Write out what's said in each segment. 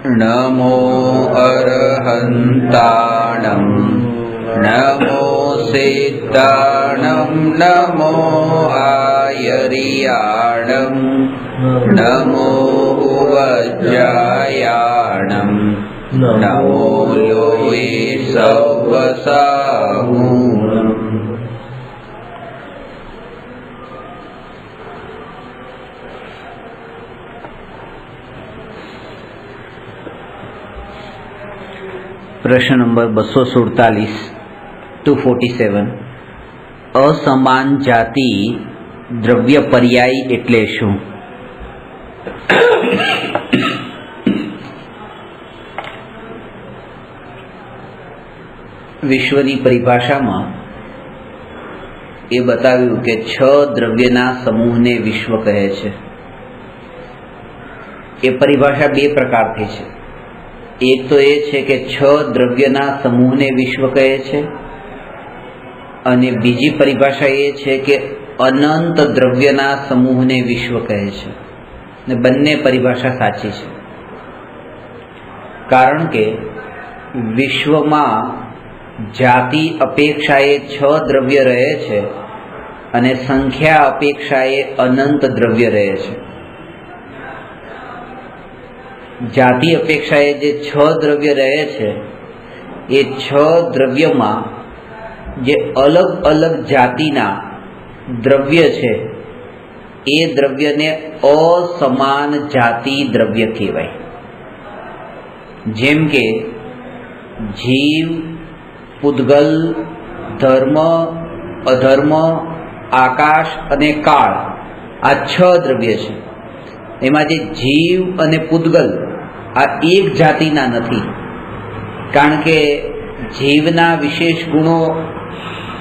नमो अरहन्ताणं नमो सिद्धाणं नमो आयर्याणं नमो वज्रायाणं नमो लोये सवसाहूणम्। प्रश्न नंबर 247 असमान जाति द्रव्य पर्याय एटले शुं? विश्वनी परिभाषामां ए बताव्युं के 6 द्रव्यना समूहने विश्व कहे छे। ए परिभाषा 2 प्रकारथी छे। एक तो ये छे के 6 द्रव्यना समूहने विश्व कहे छे अने बीजी परिभाषा ये छे के अनंत द्रव्यना समूहने विश्व कहे छे। ने बंने परिभाषा साची छे, कारण के विश्वमां जाति अपेक्षाए 6 द्रव्य रहे छे अने संख्या अपेक्षाए अनंत द्रव्य रहे छे। जाति अपेक्षाए जे 6 द्रव्य रहे छे ए 6 द्रव्यमां जे अलग अलग जातिना द्रव्य छे ए द्रव्यने असमान जाति द्रव्य कहेवाय। जेम के जीव, पुद्गल, धर्म, अधर्म, आकाश अने काल आ 6 द्रव्य छे। एमां जे जीव अने पुद्गल आ एक जातिना नथी, कारण के जीवना विशेष गुणों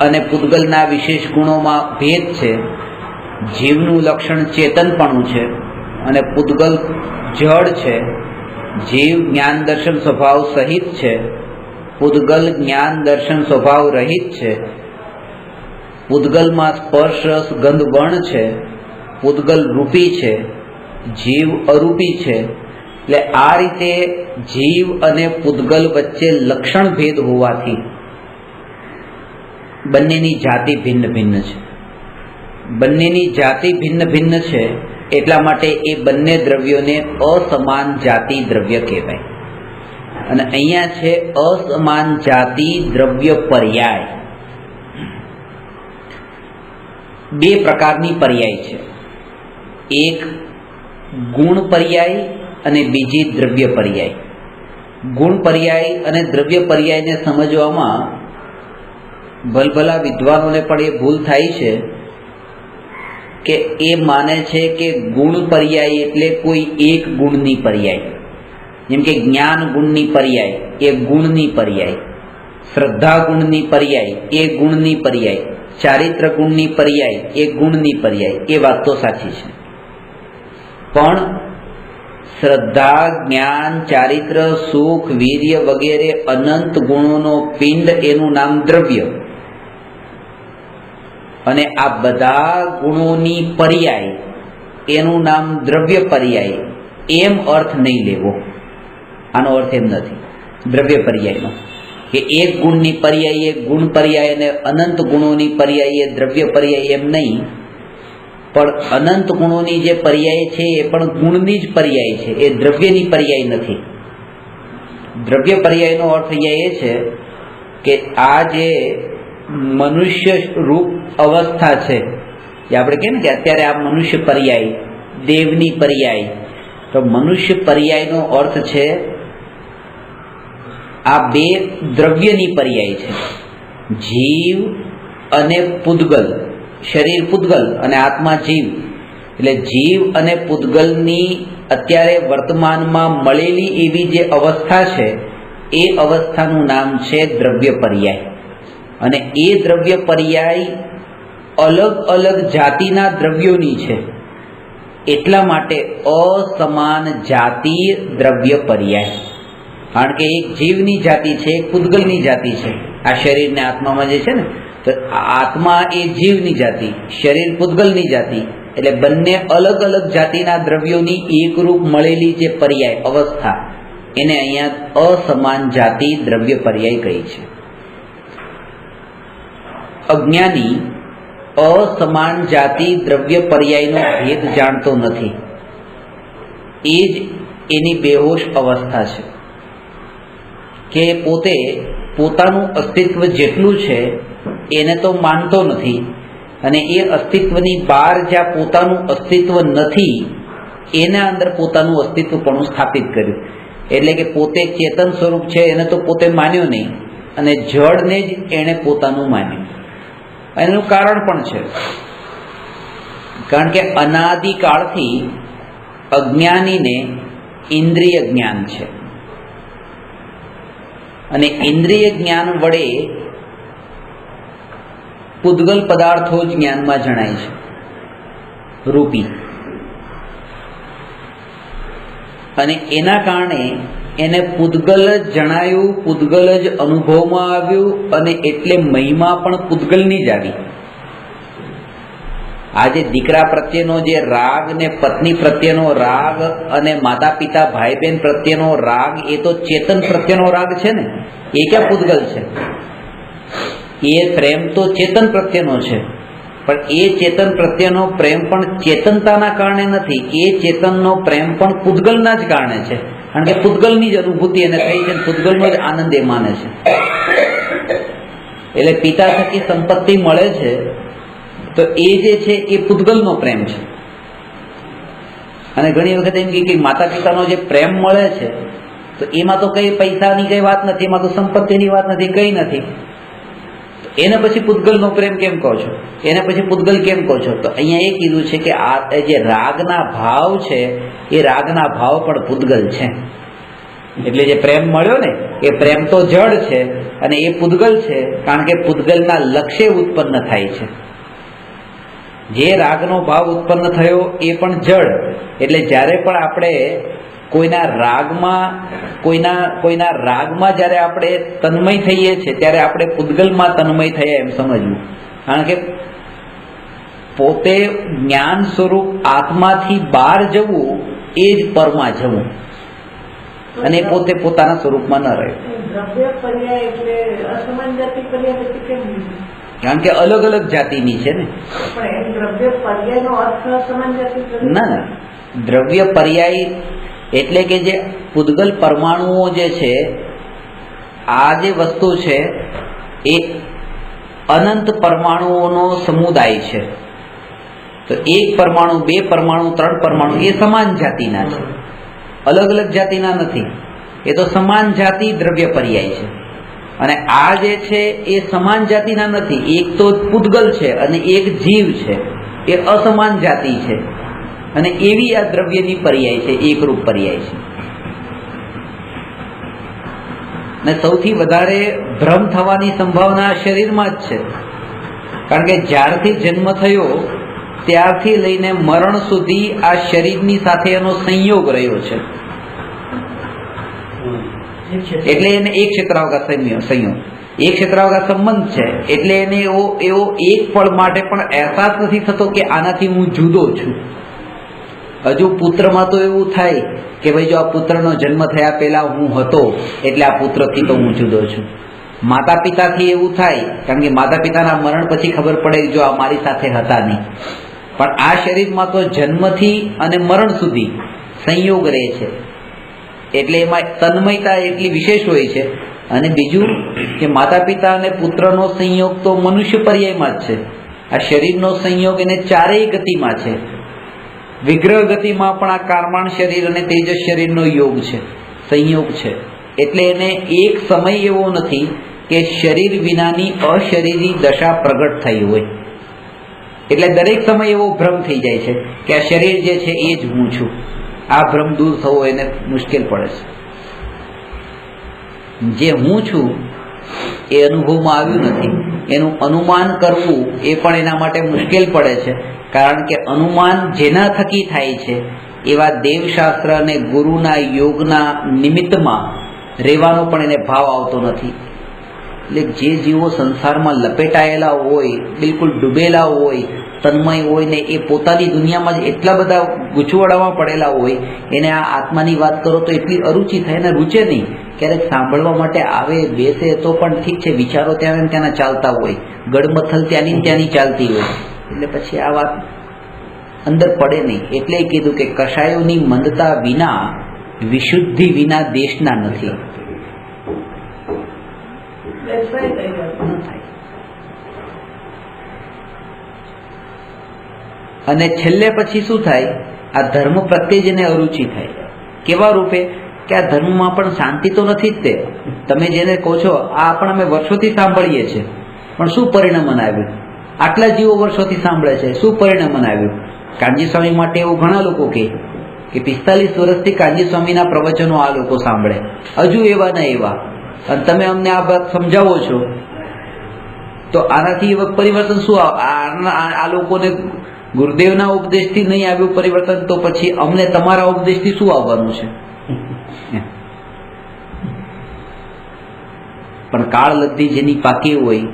अने पुद्गलना विशेष गुणोमां भेद छे। जीवनुं लक्षण चेतनपणुं छे अने पुद्गल जड़ छे। जीव ज्ञान दर्शन स्वभाव सहित छे, पुद्गल ज्ञान दर्शन स्वभाव रहित छे। पुद्गलमां स्पर्श रस गंध वर्ण छे, पुद्गल रूपी छे, जीव अरूपी छे। એટલે આ રીતે જીવ અને પુદ્ગલ વચ્ચે લક્ષણ ભેદ હોવાથી બંનેની જાતિ ભિન્ન ભિન્ન છે। બંનેની જાતિ ભિન્ન ભિન્ન છે એટલા માટે એ બંને દ્રવ્યોને અસમાન જાતિ દ્રવ્ય કહેવાય। અને અહીંયા છે અસમાન જાતિ દ્રવ્ય પર્યાય। 2 પ્રકારની પર્યાય છે, એક गुण पर्याय अने बीजी द्रव्य पर्याय। गुण पर्याय अने द्रव्य पर्याय ने समजवामां भलभला विद्वानोने पण ए भूल थाय छे के ए माने छे के गुण पर्याय एटले कोई एक गुणनी पर्याय। जेम के ज्ञान गुणनी पर्याय ए गुणनी पर्याय, श्रद्धा गुणनी पर्याय ए गुणनी पर्याय, चारित्र गुणनी पर्याय ए गुणनी पर्याय। ए वात तो साची छे, पण श्रद्धा, ज्ञान, चारित्र, सुख, वीर्य वगैरह अनंत गुणोनो पिंड एनु नाम द्रव्य अने आ बधा गुणोनी पर्याय एनु नाम द्रव्य पर्याय। एम अर्थ नहीं लेवो, आनो अर्थ एम नथी द्रव्य पर्यायनो के एक गुणनी पर्याय ए गुण पर्याय अने अनंत गुणोनी पर्याय ए द्रव्य पर्याय एम नहीं। पण अनंत गुणोनी जे पर्याय छे ए पण गुणनी ज पर्याय छे, ए द्रव्यनी पर्याय नथी। द्रव्य पर्यायनो अर्थ ए छे के आ जे मनुष्य रूप अवस्था छे, जे आपणे कहीए के अत्यारे आ मनुष्य पर्याय, देवनी पर्याय, तो मनुष्य पर्यायनो अर्थ छे आ 2 द्रव्यनी पर्याय छे। जीव अने पुद्गल, शरीर पुद्गल अने आत्मा जीव, એટલે જીવ અને પુદ્ગલની અત્યારે વર્તમાનમાં મળેલી એવી જે અવસ્થા છે એ અવસ્થાનું નામ છે દ્રવ્ય પર્યાય। અને એ દ્રવ્ય પર્યાય અલગ અલગ જાતિના દ્રવ્યોની છે, એટલા માટે અસમાન જાતિ દ્રવ્ય પર્યાય। કારણ કે એક જીવની જાતિ છે, એક પુદ્ગલની જાતિ છે। આ શરીરને આત્મામાં જે છે ને, तो आत्मा ए जीवनी जाति, शरीर पुद्गलनी जाति, એટલે બંને અલગ અલગ જાતિના દ્રવ્યોની એકરૂપ મળેલી જે પર્યાય અવસ્થા એને અહીંયા અસમાન જાતિ દ્રવ્ય પર્યાય કહી છે. અજ્ઞાની અસમાન જાતિ દ્રવ્ય પર્યાયનો ભેદ જાણતો નથી. એ જ એની બેહોશ અવસ્થા છે કે પોતે પોતાનું અસ્તિત્વ જેટલું છે એને તો માનતો નથી, અને એ અસ્તિત્વની બહાર જ્યાં પોતાનું અસ્તિત્વ નથી એના અંદર પોતાનું અસ્તિત્વ પણ સ્થાપિત કર્યું. એટલે કે પોતે ચેતન સ્વરૂપ છે એને તો પોતે માન્યો નહીં, અને જડને જ એણે પોતાનું માન્યું. એનું કારણ પણ છે, કારણ કે અનાદિકાળથી અજ્ઞાનીને ઇન્દ્રિય જ્ઞાન છે, અને ઇન્દ્રિય જ્ઞાન વડે પૂદગલ પદાર્થો જ જ્ઞાનમાં જણાય છે રૂપી, અને એના કારણે એને પૂદગલ જ જણાયું, પૂદગલ જ અનુભવમાં આવ્યું, અને એટલે મહિમા પણ પૂદગલની જ આવી. આજે દીકરા પ્રત્યેનો જે રાગ ને પત્ની પ્રત્યેનો રાગ અને માતા પિતા ભાઈ બહેન પ્રત્યેનો રાગ, એ તો ચેતન પ્રત્યેનો રાગ છે ને, એ ક્યાં પૂદગલ છે? એ પ્રેમ તો ચેતન પ્રત્યેનો છે, પણ એ ચેતન પ્રત્યેનો પ્રેમ પણ ચેતનતાના કારણે નથી, એ ચેતનનો પ્રેમ પણ પૂદગલના જ કારણે છે. કારણ કે પૂદગલની જ અનુભૂતિ એને થઈ છે, પૂદગલનો જ આનંદ એ માને છે. એટલે પિતા થકી સંપત્તિ મળે છે તો એ જે છે એ પૂદગલનો પ્રેમ છે. અને ઘણી વખત એમ કે માતા પિતાનો જે પ્રેમ મળે છે તો એમાં તો કઈ પૈસાની કઈ વાત નથી, એમાં તો સંપત્તિની વાત નથી, કઈ નથી. એને પછી પૂદગલનો પ્રેમ કેમ કહો છો? એને પછી પૂદગલ કેમ કહો છો? તો અહીંયા એ કીધું છે કે આ જે રાગના ભાવ છે એ રાગના ભાવ પણ પૂદગલ છે. એટલે જે પ્રેમ મળ્યો ને એ પ્રેમ તો જડ છે અને એ પૂદગલ છે, કારણ કે પૂદગલના લક્ષ્ય ઉત્પન્ન થાય છે. જે રાગનો ભાવ ઉત્પન્ન થયો એ પણ જડ. એટલે જ્યારે પણ આપણે કોઈના રાગમાં જ્યારે આપણે તન્મય થઈએ છીએ ત્યારે આપણે પૂદગલમાં તન્મય થયા એમ સમજવું. કારણ કે પોતે જ્ઞાન સ્વરૂપ આત્માથી બહાર જવું એ જ પરમાં જવું, અને પોતે પોતાના સ્વરૂપમાં ન રહે. કારણ કે અલગ અલગ જાતિની છે ને. ના, દ્રવ્ય પર્યાય એટલે કે જે પૂદગલ પરમાણુઓ જે છે, આ જે વસ્તુ છે એ અનંત પરમાણુઓનો સમુદાય છે. તો એક પરમાણુ, બે પરમાણુ, ત્રણ પરમાણુ એ સમાન જાતિના છે, અલગ અલગ જાતિના નથી. એ તો સમાન જાતિ દ્રવ્ય પર્યાય છે. અને આ જે છે એ સમાન જાતિના નથી, એક તો પૂદગલ છે અને એક જીવ છે, એ અસમાન જાતિ છે. અને એવી આ દ્રવ્યની પર્યાય છે, એકરૂપ પર્યાય છે. અને સૌથી વધારે ભ્રમ થવાની સંભાવના શરીરમાં જ છે. કારણ કે જ્યારથી જન્મ થયો ત્યારથી લઈને મરણ સુધી આ શરીરની સાથે એનો સંયોગ રહ્યો છે. એટલે એને એક ક્ષેત્રાવકાશ સંયોગ, એક ક્ષેત્રાવકાશ સંબંધ છે. એટલે એને એવો એક પળ માટે પણ અહેસાસ નથી થતો કે આનાથી હું જુદો છું. હજુ પુત્રમાં તો એવું થાય કે ભાઈ જો આ પુત્રનો જન્મ થયા પહેલા હું હતો એટલે આ પુત્રથી તો હું જુદો છું. માતા પિતાથી એવું થાય, કારણ કે માતા પિતાના મરણ પછી ખબર પડે કે જો આ મારી સાથે હતા નહીં. પણ આ શરીરમાં તો જન્મથી અને મરણ સુધી સંયોગ રહે છે, એટલે એમાં તન્મયતા એટલી વિશેષ હોય છે. અને બીજું કે માતા પિતા અને પુત્રનો સંયોગ તો મનુષ્ય પર્યાયમાં જ છે. આ શરીરનો સંયોગ એને ચારેય ગતિમાં છે. વિગ્રહ ગતિમાં પણ આ કારમાણ શરીર અને તેજસ શરીરનો યોગ છે, સંયોગ છે. એટલે એને એક સમય એવો નથી કે શરીર વિનાની અશરીરી દશા પ્રગટ થઈ હોય. એટલે દરેક સમય એવો ભ્રમ થઈ જાય છે કે આ શરીર જે છે એ જ હું છું. આ ભ્રમ દૂર થવો એને મુશ્કેલ પડે છે. જે હું છું એ અનુભવમાં આવ્યું નથી, એનું અનુમાન કરવું એ પણ એના માટે મુશ્કેલ પડે છે. કારણ કે અનુમાન જેના થકી થાય છે એવા દેવશાસ્ત્ર અને ગુરુના યોગના નિમિત્તમાં રહેવાનો પણ એને ભાવ આવતો નથી. એટલે જે જીવો સંસારમાં લપેટાયેલા હોય, બિલકુલ ડૂબેલા હોય, તન્મય હોય ને એ પોતાની દુનિયામાં જ એટલા બધા ગૂંચવડામાં પડેલા હોય, એને આ આત્માની વાત કરો તો એટલી અરુચિ થાય ને રૂચે નહીં. ક્યારેક સાંભળવા માટે આવે બેસે તો પણ ઠીક છે, વિચારો ત્યાં ત્યાંના ચાલતા હોય, ગડમથલ ત્યાંની ત્યાંની ચાલતી હોય, એટલે પછી આ વાત અંદર પડે નહીં. એટલે કીધું કે કશાયોની મંદતા વિના વિશુદ્ધિ વિના દેશના નથી. અને છેલ્લે પછી શું થાય, આ ધર્મ પ્રત્યે જેને અરુચિ થાય, કેવા રૂપે કે આ ધર્મમાં પણ શાંતિ તો નથી જ. તે તમે જેને કહો છો આ પણ અમે વર્ષોથી સાંભળીએ છીએ, પણ શું પરિણામ આવ્યું? આટલા જીવો વર્ષોથી સાંભળે છે, શું પરિણામ આવ્યું? કાનજી સ્વામી માટે એવું ઘણા લોકો કે 45 વર્ષથી કાનજી સ્વામીના પ્રવચનો આ લોકો સાંભળે, હજુ એવા ને એવા, અને તમે અમને આ વાત સમજાવો છો, તો આનાથી પરિવર્તન શું? આ લોકોને ગુરુદેવના ઉપદેશથી નહીં આવ્યું પરિવર્તન, તો પછી અમને તમારા ઉપદેશથી શું આવવાનું છે? પણ કાળ લબ્ધી જેની પાકી હોય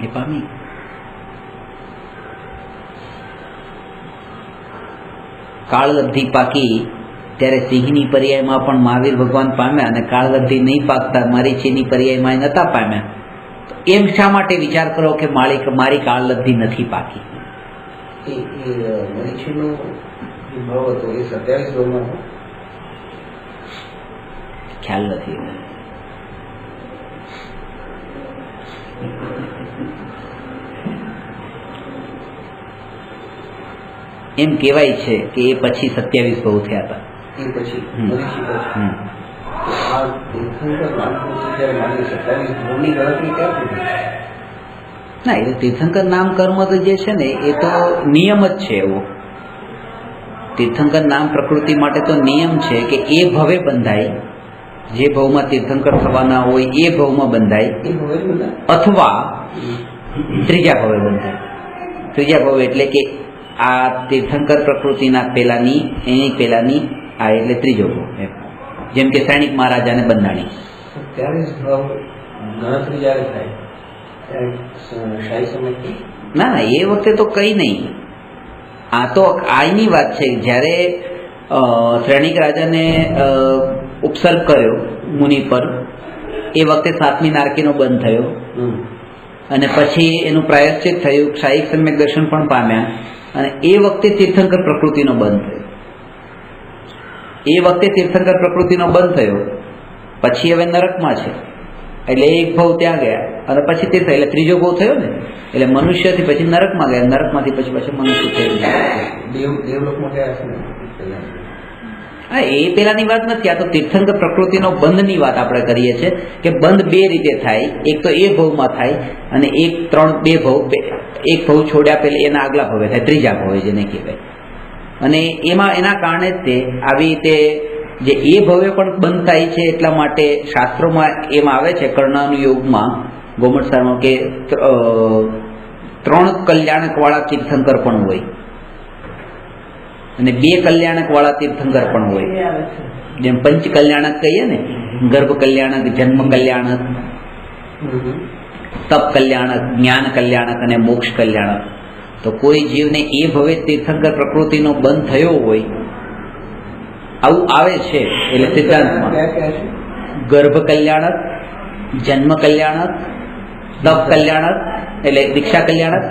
એ પામી. કાળ લબ્ધી પાકી ત્યારે સિંહની પર્યાયમાં પણ મહાવીર ભગવાન પામ્યા, અને કાળ લબ્ધી નહીં પાકતા મારીચીની પર્યાયમાં નતા પામ્યા. એમ શા માટે વિચાર કરો કે મારી કાળ લબ્ધી નથી પાકી? ખ્યાલ નથી. એમ કહેવાય છે કે એ પછી 27 ભવ થયા હતા. ના, એ તીર્થંકર નામ કર્મ તો જે છે ને એ તો નિયમ જ છે. એવો તીર્થંકર નામ પ્રકૃતિ માટે તો નિયમ છે કે એ ભવે બંધાય, જે ભવમાં તીર્થંકર થવાના હોય એ ભવમાં બંધાય, અથવા ત્રીજા ભવે બંધાય. ત્રીજા ભવ એટલે કે આ તીર્થંકર પ્રકૃતિના પેલાની એની પેલાની આ એટલે ત્રીજો ભવ. જેમ કે સૈનિક મહારાજાને બંધાણી, ના ના એ વખતે તો કઈ નહીં. આ તો આની વાત છે જ્યારે શ્રેણિક રાજાને ઉપસર્ગ કર્યો મુનિ પર, એ વખતે 7મી નારકીનો બંધ થયો, અને પછી એનું પ્રાયશ્ચિત થયું, શાહીક સમ્યક દર્શન પણ પામ્યા, અને એ વખતે તીર્થંકર પ્રકૃતિનો બંધ થયો. એ વખતે તીર્થંકર પ્રકૃતિનો બંધ થયો, પછી હવે નરકમાં છે, એટલે એક ભવ ત્યાં ગયા, અને પછી તીર્થ એટલે ત્રીજો ભવ થયો ને, એટલે મનુષ્યથી પછી નરકમાં ગયા, નરકમાંથી પછી મનુષ્ય થયું. હા, એ પેલાની વાત નથી, આ તો તીર્થંકર પ્રકૃતિનો બંધની વાત આપણે કરીએ છીએ કે બંધ બે રીતે થાય. એક તો એ ભવમાં થાય, અને એક 2 ભવ, એક ભવ છોડ્યા પહેલા એના આગલા ભવે થાય, ત્રીજા ભવે જેને કહેવાય. અને એમાં એના કારણે જ તે આવી રીતે જે એ ભવે પણ બંધ થાય છે. એટલા માટે શાસ્ત્રોમાં એમ આવે છે કર્ણાનુયોગમાં ગોમટસારમાં કે 3 કલ્યાણક વાળા તીર્થંકર પણ હોય અને 2 કલ્યાણક વાળા તીર્થંકર પણ હોય. જેમ પંચ કલ્યાણક કહીએ ને, ગર્ભ કલ્યાણક, જન્મ કલ્યાણક, તપ કલ્યાણક, જ્ઞાન કલ્યાણક અને મોક્ષ કલ્યાણક. તો કોઈ જીવને એ ભવે તીર્થંકર પ્રકૃતિનો બંધ થયો હોય, આવું આવે છે. એટલે સિદ્ધાંતમાં ગર્ભ કલ્યાણક, જન્મ કલ્યાણક, તપ કલ્યાણક એટલે દીક્ષા કલ્યાણક,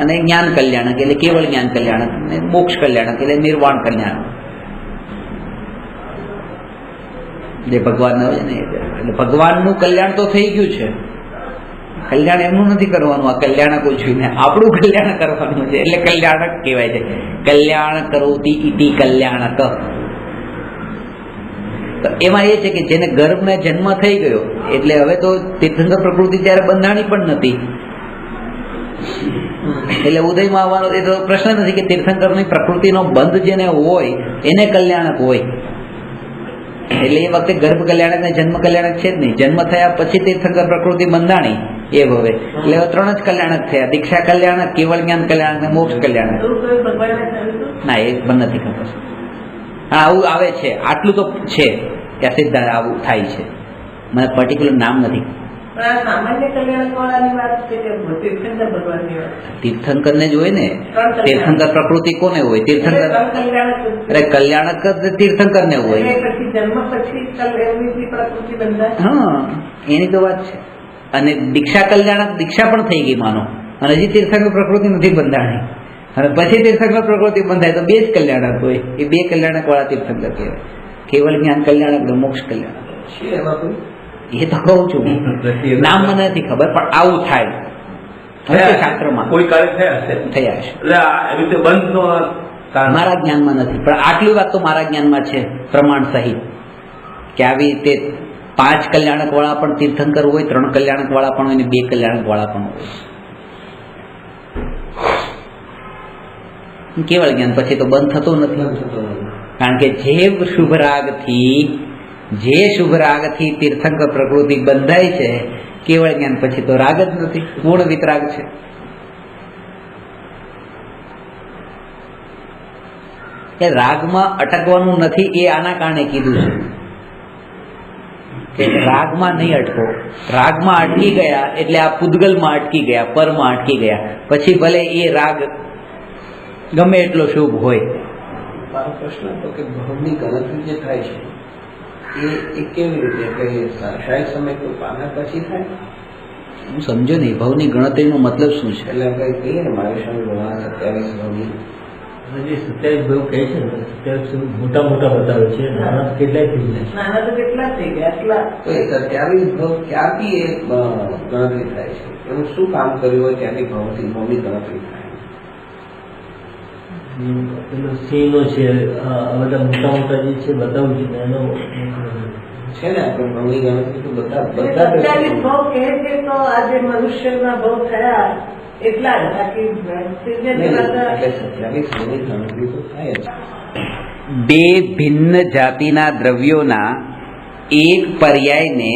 અને જ્ઞાન કલ્યાણક એટલે કેવળ જ્ઞાન કલ્યાણક, અને મોક્ષ કલ્યાણક એટલે નિર્વાણ કલ્યાણક. જે ભગવાન હોય ને, એટલે ભગવાનનું કલ્યાણ તો થઈ ગયું છે. કલ્યાણ એમનું નથી કરવાનું, આ કલ્યાણક ઓછું ને આપણું કલ્યાણ કરવાનું છે, એટલે કલ્યાણક કહેવાય છે. કલ્યાણ કરોતિ ઇતિ કલ્યાણક. તો એમાં એ છે કે જેને ગર્ભને જન્મ થઈ ગયો, એટલે હવે તો તીર્થંકર પ્રકૃતિ ત્યારે બંધાણી પણ નથી, એટલે ઉદયમાં આવવાનો એ તો પ્રશ્ન નથી કે તીર્થંકરની પ્રકૃતિનો બંધ જેને હોય એને કલ્યાણક હોય. એટલે એ વખતે ગર્ભ કલ્યાણક ને જન્મ કલ્યાણક છે જ નહીં. જન્મ થયા પછી તીર્થંકર પ્રકૃતિ બંધાણી એ ભવે, એટલે 3 જ કલ્યાણક થયા: દીક્ષા કલ્યાણક, કેવળ જ્ઞાન કલ્યાણક અને મોક્ષ કલ્યાણક. ના, એ પણ નથી ખબર. હા, આવું આવે છે, આટલું તો છે કે સિદ્ધાંત આવું થાય છે. મને પર્ટિક્યુલર નામ નથી. સામાન્ય કલ્યાણકવાળાની વાત છે કે તીર્થંકર ભગવાનની વાત? તીર્થંકરને જ હોય ને. તીર્થંકર પ્રકૃતિ કોને હોય? તીર્થંકર અરે કલ્યાણક તીર્થંકર ને હોય. પછી જન્મ પછી પ્રકૃતિ બંધાય. હા, એની તો વાત છે. અને દીક્ષા કલ્યાણક દીક્ષા પણ થઈ ગઈ માનો, અને હજી તીર્થંકર પ્રકૃતિ નથી બંધાણી, અને પછી તીર્થંકર પ્રકૃતિ બંધાય તો બે જ કલ્યાણક હોય. એ બે કલ્યાણક વાળા તીર્થંકર કહેવાય. કેવલ જ્ઞાન કલ્યાણક ને મોક્ષ કલ્યાણક. એ તો કહું છું, નામ મને નથી ખબર, પણ આવું થાય શાસ્ત્રમાં કોઈ કાળે થયા હશે. મારા જ્ઞાનમાં નથી, પણ આટલી વાત તો મારા જ્ઞાનમાં છે પ્રમાણ સહિત, કે આવી રીતે 5 કલ્યાણક વાળા પણ તીર્થંકર હોય, 3 કલ્યાણક વાળા પણ હોય, 2 કલ્યાણક વાળા પણ હોય. કેવળ જ્ઞાન પછી તો બંધ થતો નથી, કારણ કે જે શુભ રાગથી તીર્થંકર પ્રકૃતિ બંધાય છે, કેવળ જ્ઞાન પછી તો રાગ જ નથી, પૂર્ણ વિતરાગ છે. એ રાગમાં અટકવાનું નથી, એ આના કારણે કીધું છે કે રાગમાં નહીં અટકો. રાગમાં અટકી ગયા એટલે આ પૂદગલમાં અટકી ગયા, પરમાં અટકી ગયા, પછી ભલે એ રાગ ગમે એટલો શુભ હોય. મારો પ્રશ્ન હતો કે ભવની ગણતરી જે થાય છે એ કેવી રીતે, કે શાયદ સમય કોઈ પામ્યા પછી થાય? હું સમજો નહીં, ભવની ગણતરીનો મતલબ શું છે? એટલે આપણે કહીએ ને મારી સામે 27 ભવની, 27 ભવ કહે છે ને, 27 મોટા મોટા બતાવે છે, નાના કેટલાય થઈ જાય. નાના તો કેટલા થઈ ગયા એટલા. તો એ 27 ભવ ક્યાંથી એ ગણતરી થાય છે? એનું શું કામ કર્યું હોય ત્યાંથી ભવની ગણતરી થાય? પેલો સિંહનો છે, આ બધા મોટા મોટા જે છે બતાવું છે એનો છે ને. આપણે ભવની ગણતરી તો બધા 27 ભવ કહે છે, તો આજે મનુષ્યના ભવ થયા એટલા જ. બાકી 27 ભવની ગણતરી તો થાય જ. 2 ભિન્ન જાતિના દ્રવ્યોના એક પર્યાયને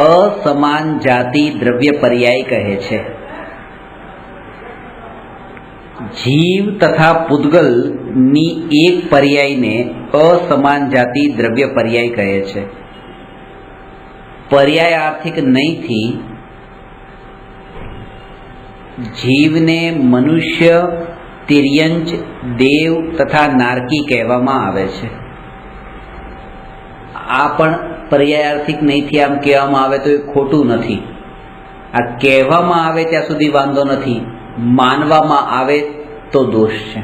અસમાન જાતિ દ્રવ્ય પર્યાય કહે છે. જીવ તથા પૂદગલ ની એક પર્યાયને અસમાન જાતિ દ્રવ્ય પર્યાય કહે છે. પર્યાય આર્થિક નહીંથી જીવને મનુષ્ય, તિર્યંચ, દેવ તથા નારકી કહેવામાં આવે છે. આ પણ પર્યાયાર્થિક નહીંથી આમ કહેવામાં આવે તો એ ખોટું નથી. આ કહેવામાં આવે ત્યાં સુધી વાંધો નથી, માનવામાં આવે તો દોષ છે.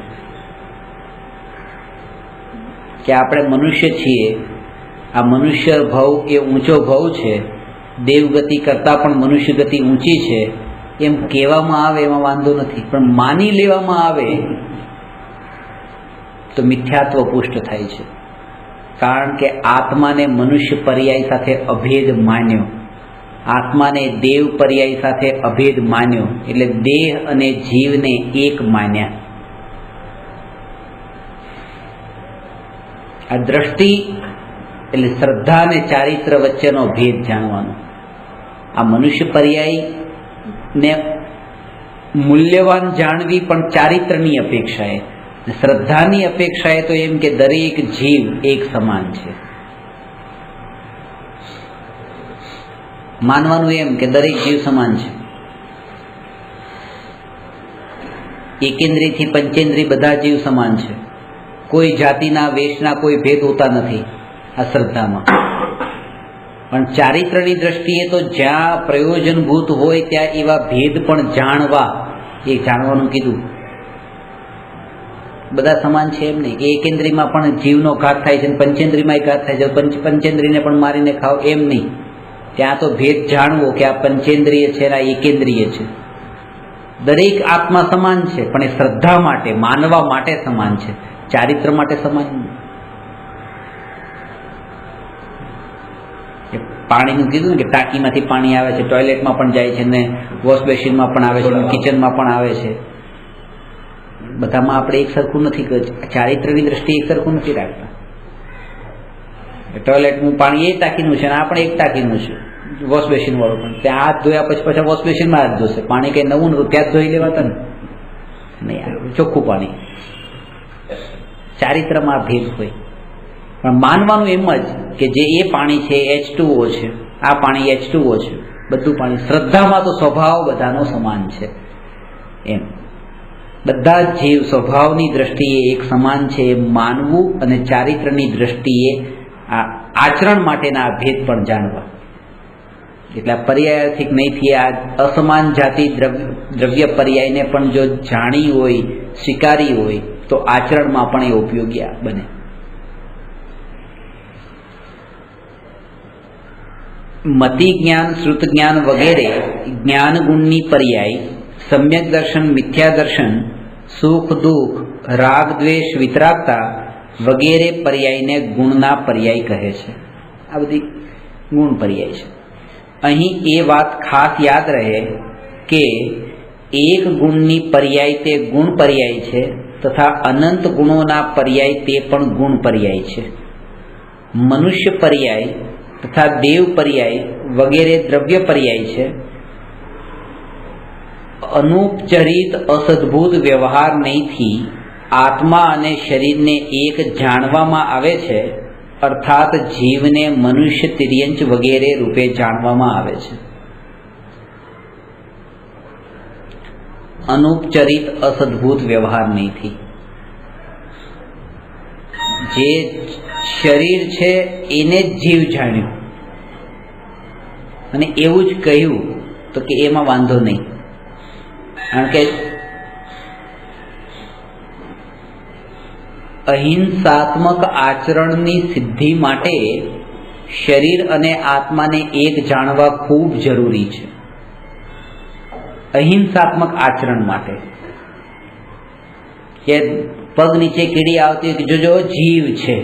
કે આપણે મનુષ્ય છીએ, આ મનુષ્ય ભવ એ ઊંચો ભવ છે, દેવગતિ કરતાં પણ મનુષ્ય ગતિ ઊંચી છે, એમ કહેવામાં આવે એમાં વાંધો નથી, પણ માની લેવામાં આવે તો મિથ્યાત્વ પુષ્ટ થાય છે. કારણ કે આત્માને મનુષ્ય પર્યાય સાથે અભેદ માન્યો, આત્માને દેવ પર્યાય સાથે અભેદ માન્યો, એટલે દેહ અને જીવને એક માન્યા. આ દ્રષ્ટિ એટલે શ્રદ્ધા અને ચારિત્ર વચ્ચેનો ભેદ જાણવાનો. આ મનુષ્ય પર્યાય ને મૂલ્યવાન જાણવી પણ ચારિત્રની અપેક્ષાએ, શ્રદ્ધાની અપેક્ષાએ તો એમ કે દરેક જીવ એક સમાન છે. માનવાનું એમ કે દરેક જીવ સમાન છે. એકેન્દ્રિયથી પંચેન્દ્રિય બધા જીવ સમાન છે. કોઈ જાતિના વેશના કોઈ ભેદ હોતા નથી આ શ્રદ્ધામાં. પણ ચારિત્રની દ્રષ્ટિએ તો જ્યાં પ્રયોજનભૂત હોય ત્યાં એવા ભેદ પણ જાણવા, એ જાણવાનું કીધું. બધા સમાન છે એમ નહીં. એકેન્દ્રિયમાં પણ જીવનો ઘાત થાય છે, પંચેન્દ્રિયમાં ઘાત થાય છે, પંચેન્દ્રિયને પણ મારીને ખાવ એમ નહીં. ત્યાં તો ભેદ જાણવો કે આ પંચેન્દ્રિય છે, આ એકેન્દ્રિય છે. દરેક આત્મા સમાન છે, પણ એ શ્રદ્ધા માટે, માનવા માટે સમાન છે, ચારિત્ર માટે સમાન નહીં. પાણીનું કીધું ને કે ટાંકીમાંથી પાણી આવે છે, ટોયલેટમાં પણ જાય છે, ને વોશ બેસિનમાં પણ આવે છે, કિચનમાં પણ આવે છે. બધામાં આપણે એક સરખું નથી, ચારિત્રની દ્રષ્ટિએ એક સરખું નથી રાખતા. ટોયલેટનું પાણી એ ટાંકીનું છે, ને આપણે એક ટાંકીનું છે, વોશ બેસિન વાળું પણ. ત્યાં હાથ ધોયા પછી પાછા વોશ બેસિનમાં હાથ ધોશે. પાણી કંઈ નવું નવું ત્યાં જ ધોઈ લેવાતા ને નહીં, ચોખ્ખું પાણી. ચારિત્રમાં ભેદ હોય, પણ માનવાનું એમ જ કે જે એ પાણી છે H2O છે, આ પાણી H2O છે, બધું પાણી. શ્રદ્ધામાં તો સ્વભાવ બધાનો સમાન છે એમ. બધા જ જીવ સ્વભાવની દ્રષ્ટિએ એક સમાન છે એમ માનવું અને ચારિત્રની દ્રષ્ટિએ આ આચરણ માટેના ભેદ પણ જાણવા. એટલે પર્યાયાર્થિક નહીંથી આ અસમાન જાતિ દ્રવ્ય પર્યાયને પણ જો જાણી હોય, સ્વીકારી હોય તો આચરણમાં પણ એ ઉપયોગી બને. મતિ જ્ઞાન, શ્રુત જ્ઞાન વગેરે જ્ઞાન ગુણની પર્યાય સમ્યક દર્શન, મિથ્યા દર્શન, સુખ દુઃખ, રાગ દ્વેષ, વિતરાગતા વગેરે પર્યાયને ગુણના પર્યાય કહે છે. આ બધી ગુણ પર્યાય છે. અહીં એ વાત ખાસ યાદ રહે કે એક ગુણની પર્યાય તે ગુણ પર્યાય છે તથા અનંત ગુણોના પર્યાય તે પણ ગુણ પર્યાય છે. મનુષ્ય પર્યાય તથા દેવ પર્યાય વગેરે દ્રવ્ય પર્યાય છે. અનુપચરિત અસદભૂત વ્યવહાર નહીંથી આત્મા અને શરીરને એક જાણવામાં આવે છે, અર્થાત જીવને મનુષ્ય, તિર્યંચ વગેરે રૂપે જાણવામાં આવે છે. અનુપચરિત અસદભૂત વ્યવહાર નહીંથી જે શરીર છે એને જ જીવ જાણ્યું અને એવું જ કહ્યું તો કે એમાં વાંધો નહીં. કારણ કે અહિંસાત્મક આચરણની સિદ્ધિ માટે શરીર અને આત્માને એક જાણવા ખૂબ જરૂરી છે. અહિંસાત્મક આચરણ માટે કે પગ નીચે કીડી આવતી હોય કે જોજો જીવ છે,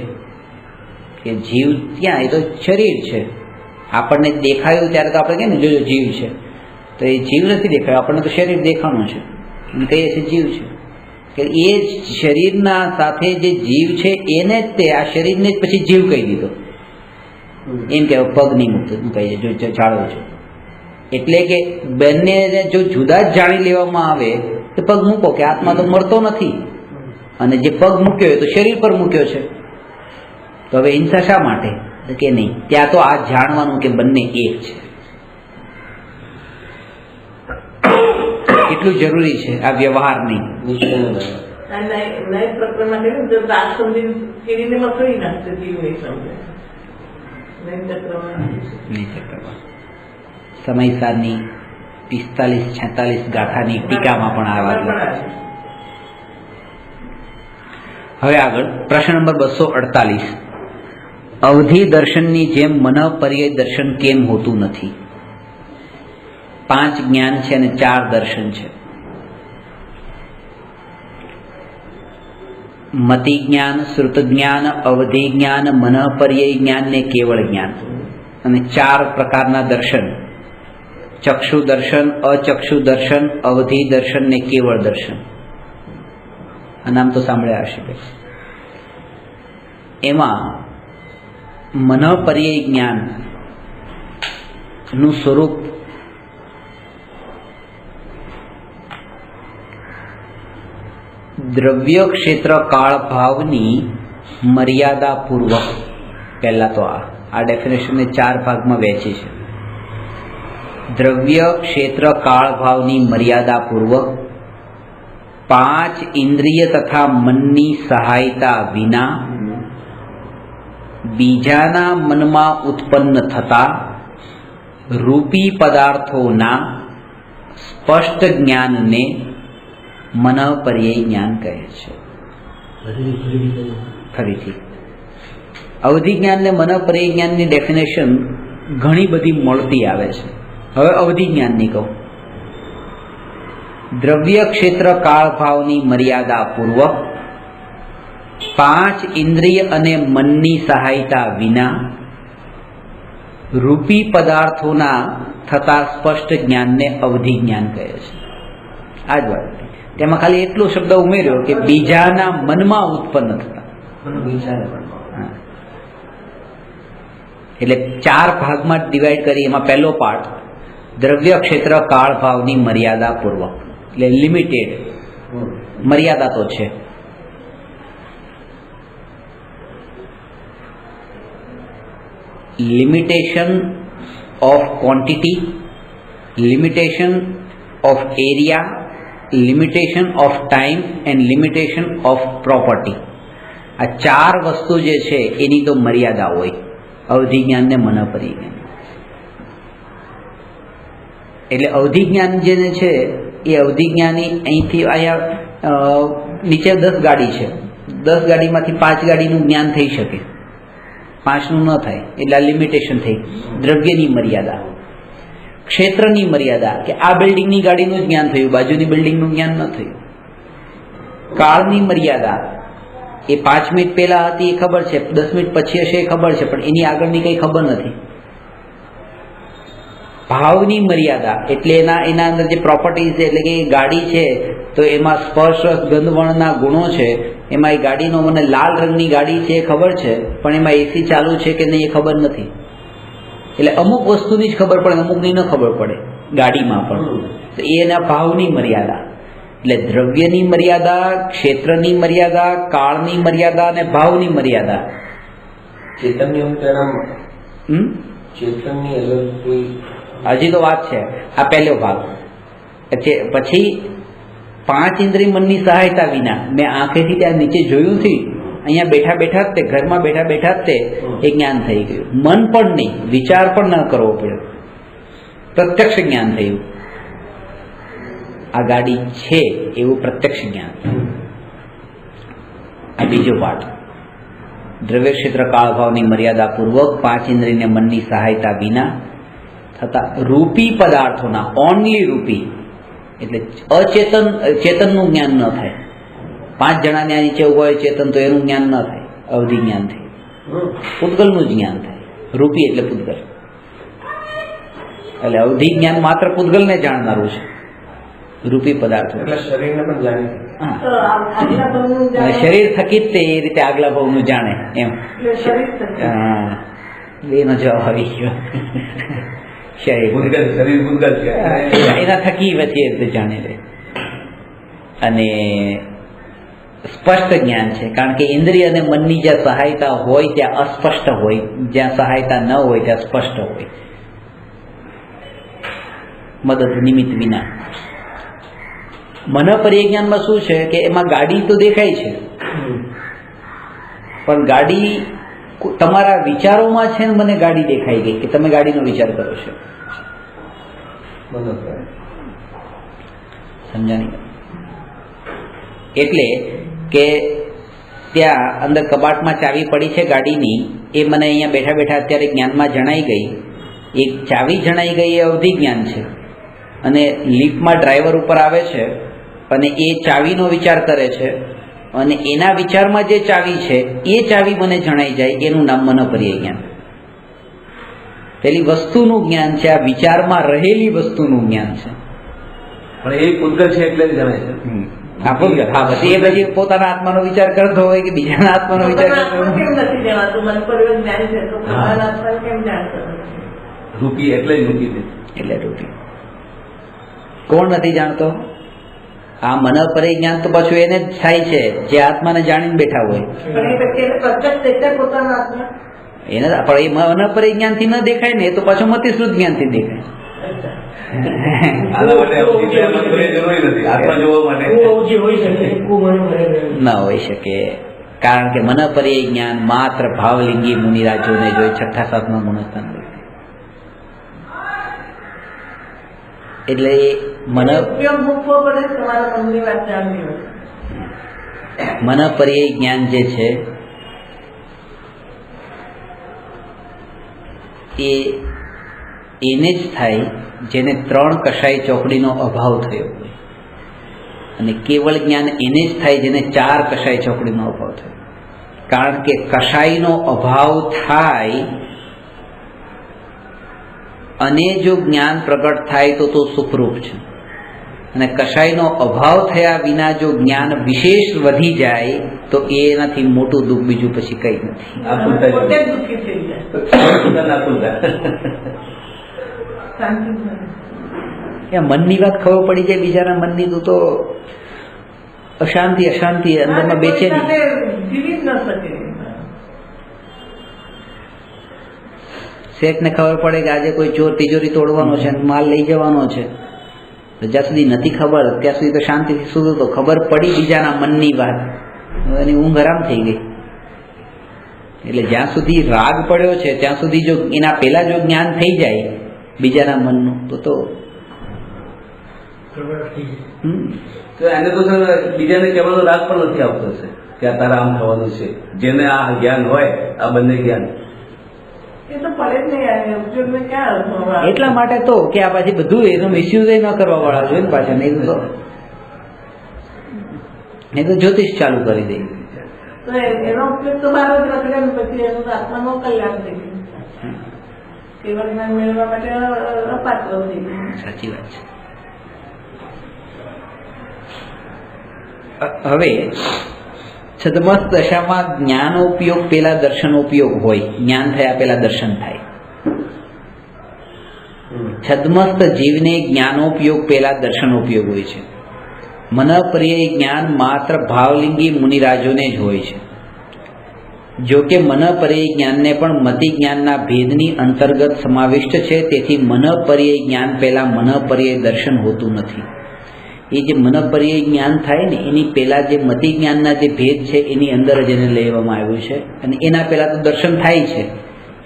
કે જીવ ત્યાં, એ તો શરીર છે. આપણને દેખાયું ત્યારે તો આપણે કહીએ ને જોજો જીવ છે, તો એ જીવ નથી દેખાયું, આપણને તો શરીર દેખાવાનું છે અને કહીએ છીએ જીવ છે. કે એ શરીરના સાથે જે જીવ છે એને જ તે આ શરીરને જ પછી જીવ કહી દીધો. એમ કે પગ નહીં મૂકીએ જો જાળવો છે. એટલે કે બંનેને જો જુદા જ જાણી લેવામાં આવે તો પગ મૂકો કે આત્મા તો મળતો નથી અને જે પગ મૂક્યો તો શરીર પર મૂક્યો છે, તો હવે હિંસા શા માટે? કે નહીં, ત્યાં તો આ જાણવાનું કે બંને એક છે. કેટલું જરૂરી છે આ વ્યવહાર નહીં. સમયસારની 45-46 ગાથાની ટીકામાં પણ આ વાત. હવે આગળ પ્રશ્ન નંબર 248. અવધિ દર્શનની જેમ મનઃ પર્યાય દર્શન કેમ હોતું નથી? 5 જ્ઞાન છે અને 4 દર્શન છે. મતિ જ્ઞાન, શ્રુત જ્ઞાન, અવધિ જ્ઞાન, મનઃ પર્યાય જ્ઞાન ને કેવળ જ્ઞાન, અને 4 પ્રકારના દર્શન: ચક્ષુ દર્શન, અચક્ષુ દર્શન, અવધિ દર્શન ને કેવળ દર્શન. આ નામ તો સાંભળ્યા હશે. એમાં મનઃ પર્યાય જ્ઞાન નું સ્વરૂપ દ્રવ્ય ક્ષેત્ર કાળ ભાવની મર્યાદા પૂર્વક. પહેલા તો આ ડેફિનેશનને 4 ભાગમાં વહેંચી છે. દ્રવ્ય ક્ષેત્ર કાળ ભાવની મર્યાદા પૂર્વક 5 ઇન્દ્રિય તથા મનની સહાયતા વિના બીજાના મનમાં ઉત્પન્ન થતા રૂપી પદાર્થોના સ્પષ્ટ જ્ઞાનને મનઃ પર્યાય જ્ઞાન કહે છે. ફરીથી અવધિ જ્ઞાન ને મનઃ પર્યાય જ્ઞાનની ડેફિનેશન ઘણી બધી મળતી આવે છે. હવે અવધિ જ્ઞાનની કહું. દ્રવ્ય ક્ષેત્ર કાળ ભાવની મર્યાદા પૂર્વક 5 ઇન્દ્રિય અને મનની સહાયતા વિના રૂપી પદાર્થોના થતા સ્પષ્ટ જ્ઞાનને અવધિ જ્ઞાન કહે છે. આ જ વાત. તેમાં ખાલી એટલો શબ્દ ઉમેર્યો કે બીજાના મનમાં ઉત્પન્ન થતા. એટલે 4 ભાગમાં ડિવાઈડ કરી. એમાં પહેલો પાર્ટ દ્રવ્ય ક્ષેત્ર કાળ ભાવની મર્યાદા પૂર્વક, એટલે લિમિટેડ. મર્યાદા તો છે. limitation of quantity limitation of area, limitation of time and limitation of property. આ ચાર વસ્તુ જે છે એની તો મર્યાદા હોય અવધિ જ્ઞાન ને મન પરિજ્ઞાન. એટલે અવધિ જ્ઞાન જે છે એ અવધિ જ્ઞાની અહીંથી અહીંયા નીચે 10 ગાડી છે, 10 ગાડીમાંથી 5 ગાડીનું જ્ઞાન થઈ શકે, 5નું ન થાય. એટલે આ લિમિટેશન થઈ. દ્રવ્યની મર્યાદા, ક્ષેત્રની મર્યાદા કે આ બિલ્ડિંગની ગાડીનું જ જ્ઞાન થયું, બાજુની બિલ્ડિંગનું જ્ઞાન ન થયું. કાળની મર્યાદા, એ 5 મિનિટ પહેલા હતી એ ખબર છે, 10 મિનિટ પછી હશે એ ખબર છે, પણ એની આગળની કંઈ ખબર નથી. ભાવની મર્યાદા એટલે એના અંદર જે પ્રોપર્ટીઝ છે, એટલે કે ગાડી છે તો એમાં સ્પર્શ રસ ગંધ વર્ણના ગુણો છે. એમાં એ ગાડીનો મને લાલ રંગની ગાડી છે એ ખબર છે, પણ એમાં એસી ચાલુ છે કે નહીં એ ખબર નથી. એટલે અમુક વસ્તુની જ ખબર પડે, અમુકની ન ખબર પડે ગાડીમાં પણ. તો એના ભાવની મર્યાદા. એટલે દ્રવ્યની મર્યાદા, ક્ષેત્રની મર્યાદા, કાળની મર્યાદા અને ભાવની મર્યાદા. ચેતનની ચેતનની અલગ કોઈ હજી તો વાત છે. આ પહેલો ભાગ. પછી 5 ઇન્દ્રિય મનની સહાયતા વિના મેં આંખેથી ત્યાં નીચે જોયું નથી, અહીંયા બેઠા બેઠા જ તે ઘરમાં બેઠા બેઠા જ તે એ જ્ઞાન થઈ ગયું. મન પણ નહીં, વિચાર પણ ન કરવો પડ્યો, પ્રત્યક્ષ જ્ઞાન થયું. આ ગાડી છે એવું પ્રત્યક્ષ જ્ઞાન. આ બીજો પાઠ. દ્રવ્ય ક્ષેત્ર કાળ ભાવની મર્યાદા પૂર્વક 5 ઇન્દ્રિયને મનની સહાયતા વિના થતા રૂપી પદાર્થોના, ઓનલી રૂપી એટલે અચેતન, ચેતનનું જ્ઞાન ન થાય. 5 જણાને આ નીચે ઉભા હોય ચેતન, તો એનું જ્ઞાન ન થાય, અવધિ જ્ઞાન થાય. પૂતગલનું જ જ્ઞાન થાય. રૂપી એટલે પૂતગલ. એટલે અવધિ જ્ઞાન માત્ર પૂતગલને જાણનારું છે. રૂપી પદાર્થો એટલે શરીરને પણ જાણે. શરીર થકી જ તે એ રીતે આગલા ભાવનું જાણે એમ. એનો જવાબ આવી ગયો. એના થકી પછી જાણે રે. અને સ્પષ્ટ જ્ઞાન છે, કારણ કે ઇન્દ્રિય અને મનની જ્યાં સહાયતા હોય ત્યાં અસ્પષ્ટ હોય, જ્યાં સહાયતા ન હોય ત્યાં સ્પષ્ટ હોય, મદદ નિમિત્ત વિના. મન પરિજ્ઞાનમાં શું છે કે એમાં ગાડી તો દેખાય છે, પણ ગાડી તમારા વિચારોમાં છે ને. મને ગાડી દેખાઈ ગઈ કે તમે ગાડીનો વિચાર કરો છો, સમજાણી? એટલે કે ત્યાં અંદર કબાટમાં ચાવી પડી છે ગાડીની, એ મને અહીંયા બેઠા બેઠા અત્યારે જ્ઞાનમાં જણાઈ ગઈ. એક ચાવી જણાઈ ગઈ એ અવધિ જ્ઞાન છે. અને લિફ્ટમાં ડ્રાઈવર ઉપર આવે છે અને એ ચાવીનો વિચાર કરે છે, અને એના વિચારમાં જે ચાવી છે એ ચાવી મને જણાઈ જાય, એનું નામ મનોપર્યય જ્ઞાન. પેલી વસ્તુનું જ્ઞાન છે, આ વિચારમાં રહેલી વસ્તુનું જ્ઞાન છે. પણ એ પૂતગલ છે એટલે જ જણાય છે. હા, પૂતગલ. હા, પછી એ પછી પોતાના આત્માનો વિચાર કરતો હોય કે બીજાના આત્માનો વિચાર કરતો હોય. કેમ નથી જણાતું? મનપરિવર્તન જ્ઞાન છે તો પોતાના આત્માને કેમ જાણતો? રૂપી એટલે જ રૂપી છે. એટલે રૂપી. કોણ નથી જાણતો? આ મનોપર્યય જ્ઞાન તો પાછું એને જ થાય છે જે આત્માને જાણીને બેઠા હોય. પણ એ પછી એને પ્રત્યક્ષ દેખાય પોતાના આત્મા? એને પણ એ મનોપર્યય જ્ઞાનથી ન દેખાય ને, એ તો પાછું મતિશ્રુત જ્ઞાનથી દેખાય. ન હોઈ શકે, કારણ કે મનોપર્યય જ્ઞાન માત્ર ભાવલિંગી મુનિરાજોને જોઈ 6ઠા 7મા ગુણસ્થાન. એટલે મનોપર્યય જ્ઞાન જે છે એ એને જ થાય જેને 3 કષાય ચોકડીનો અભાવ થયો હોય, અને કેવળ જ્ઞાન એને જ થાય જેને 4 કષાય ચોકડીનો અભાવ થયો. કારણ કે કષાયનો અભાવ થાય અને જો જ્ઞાન પ્રગટ થાય તો સુખરૂપ છે, અને કષાયનો અભાવ થયા વિના જો જ્ઞાન વિશેષ વધી જાય તો એનાથી મોટું દુઃખ બીજું પછી કઈ નથી. મનની વાત ખબર પડી જાય, બીજાના મનની તો અશાંતિ અંદરમાં બેચેની. શેઠને ખબર પડે કે આજે કોઈ ચોર તિજોરી તોડવાનો છે અને માલ લઈ જવાનો છે, તો જ્યાં સુધી નથી ખબર ત્યાં સુધી તો શાંતિથી સૂતો તો. ખબર પડી બીજાના મનની વાત, એની ઊંઘ હરામ થઈ ગઈ. એટલે જ્યાં સુધી રાગ પડ્યો છે ત્યાં સુધી જો એના પહેલા જો જ્ઞાન થઈ જાય બીજાના મનનું તો તો એને તો સર બીજાને કહેવાનો રાગ પણ નથી આવતો છે કે આ તારા આમ થવાનું છે. જેને આ જ્ઞાન હોય, આ બંને જ્ઞાન, એ તો પડે જ નહીં. ઉપયોગને ક્યાં એટલા માટે તો કે આ પાછી બધું એનો મિસયુઝ ન કરવા વાળા જોઈએ ને પાછા. નહીં તો જ્યોતિષ ચાલુ કરી દે. તો એનો ઉપયોગ તો બહાર જ રખડે ને પછી એનું તો આત્માનું કલ્યાણ થઈ ગયું. કેવળ જ્ઞાન મેળવવા માટે અપાત્ર થઈ ગયું. સાચી વાત છે. હવે છદ્મસ્ત દશામાં જ્ઞાનોપયોગ પેલા દર્શનોપયોગ હોય. જ્ઞાન થયા પેલા દર્શન થાય. છદ્મસ્ત જીવને જ્ઞાનોપયોગ પેલા દર્શનોપયોગ હોય છે. મનઃપર્યય જ્ઞાન માત્ર ભાવલિંગી મુનિરાજોને જ હોય છે. જો કે મનઃપર્યય જ્ઞાનને પણ મતિ જ્ઞાનના ભેદની અંતર્ગત સમાવિષ્ટ છે. તેથી મનઃપર્યય જ્ઞાન પહેલા મનઃપર્યય દર્શન હોતું નથી. એ જે મનઃપર્યય જ્ઞાન થાય ને એની પહેલા જે મતિ જ્ઞાનના જે ભેદ છે એની અંદર જ એને લેવામાં આવ્યું છે, અને એના પહેલા તો દર્શન થાય છે.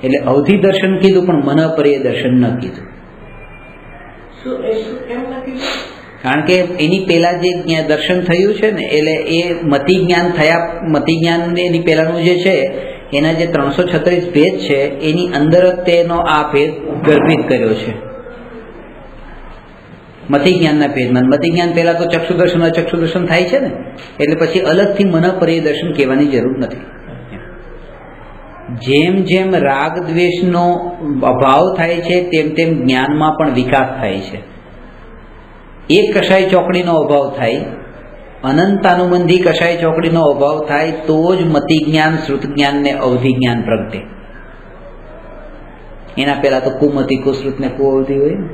એટલે અવધિ દર્શન કીધું પણ મનઃપર્યય દર્શન ન કીધું. કેમ નથી? કારણ કે એની પહેલા જે દર્શન થયું છે ને એટલે એ મતિ જ્ઞાન થયા, મતિ જ્ઞાન એની પહેલાનું જે છે એના જે 336 ભેદ છે એની અંદર જ તેનો આ ભેદ ગર્ભિત કર્યો છે. મતિ જ્ઞાનના ભેદમાં મતિ જ્ઞાન પહેલા તો ચક્ષુદર્શન અચક્ષુદર્શન થાય છે ને, એટલે પછી અલગથી મનઃપર્યય દર્શન કહેવાની જરૂર નથી. જેમ જેમ રાગ દ્વેષનો અભાવ થાય છે તેમ તેમ જ્ઞાનમાં પણ વિકાસ થાય છે. એક કષાય ચોકડીનો અભાવ થાય, અનંતાનુબંધી કષાય ચોકડીનો અભાવ થાય તો જ મતિ જ્ઞાન, શ્રુત જ્ઞાન ને અવધિ જ્ઞાન પ્રગટે. એના પહેલા તો કુમતિ, કુશ્રુત ને કુઅવધિ હોય ને,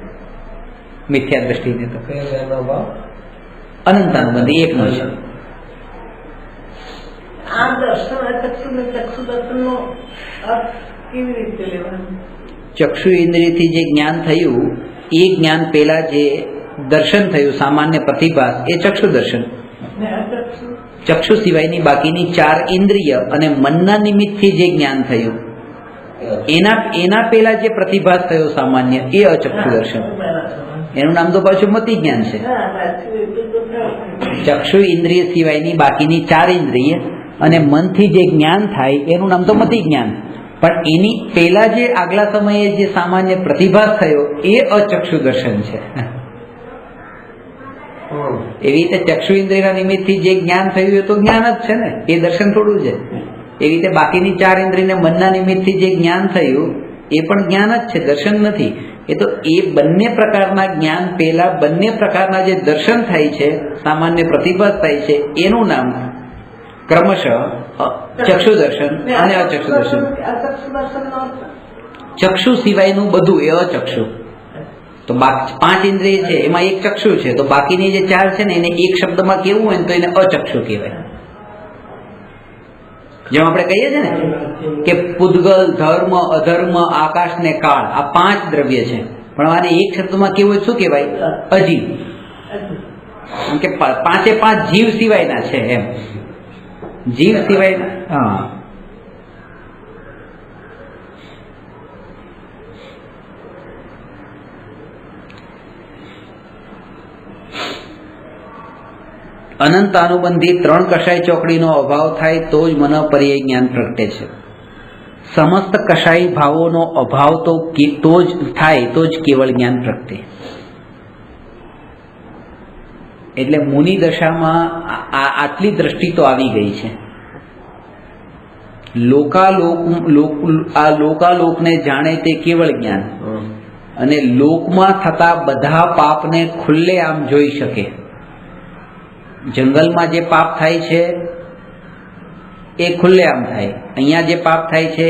મિથ્યા દ્રષ્ટિને તો અનંતાનુબંધી એકનો છે. આ દર્શન ચક્ષુ દર્શનનો અર્થ કેવી રીતે લેવાનો? ચક્ષુ ઇન્દ્રિયથી જે જ્ઞાન થયું એ જ્ઞાન પહેલા જે દર્શન થયું સામાન્ય પ્રતિભાસ એ ચક્ષુ દર્શન. ચક્ષુ સિવાયની બાકીની 4 ઇન્દ્રિય અને મનના નિમિત્તથી જે જ્ઞાન થયું એના પહેલા જે પ્રતિભાસ થયો સામાન્ય એ અચક્ષુ દર્શન. એનું નામ તો પાછું મતિ જ્ઞાન છે. ચક્ષુ ઇન્દ્રિય સિવાયની બાકીની 4 ઇન્દ્રિય અને મનથી જે જ્ઞાન થાય એનું નામ તો મતિ જ્ઞાન. પણ એની પહેલા જે આગલા સમયે જે સામાન્ય પ્રતિભાસ થયો એ અચક્ષુ દર્શન છે. એવી રીતે ચક્ષુ ઇન્દ્રિયના નિમિત્તથી જે જ્ઞાન થયું એ તો જ્ઞાન જ છે ને, એ દર્શન થોડું છે. એવી રીતે બાકીની 4 ઇન્દ્રિયને મનના નિમિત્તથી જે જ્ઞાન થયું એ પણ જ્ઞાન જ છે, દર્શન નથી. એ તો એ બંને પ્રકારના જ્ઞાન પહેલા બંને પ્રકારના જે દર્શન થાય છે, સામાન્ય પ્રતિભાસ થાય છે, એનું નામ ક્રમશઃ ચક્ષુ દર્શન અને અચક્ષુ દર્શન. ચક્ષુ સિવાયનું બધું એ અચક્ષુ. તો 5 ઇન્દ્રિય છે એમાં એક ચક્ષુ છે, તો બાકીની જે 4 છે ને એને એક શબ્દમાં કેવું હોય ને તો એને અચક્ષુ કહેવાય. જેમ આપણે કહીએ છીએ ને કે પૂદગલ, ધર્મ, અધર્મ, આકાશ ને કાળ આ 5 દ્રવ્ય છે, પણ આને એક શબ્દમાં કેવું શું કહેવાય? અજીવ. કે 5 જીવ સિવાયના છે એમ, જીવ સિવાયના. હા, અનંત અનુબંધી 3 કષાય ચોકડીનો અભાવ થાય તો જ મનઃપર્યય જ્ઞાન પ્રગટે છે. સમસ્ત કષાય ભાવોનો અભાવ તો જ થાય તો જ કેવળ જ્ઞાન પ્રગટે. એટલે મુનિ દશામાં આટલી દ્રષ્ટિ તો આવી ગઈ છે. લોકાલોકને જાણે તે કેવળ જ્ઞાન, અને લોકમાં થતા બધા પાપને ખુલ્લેઆમ જોઈ શકે. જંગલમાં જે પાપ થાય છે એ ખુલ્લેઆમ થાય, અહીંયા જે પાપ થાય છે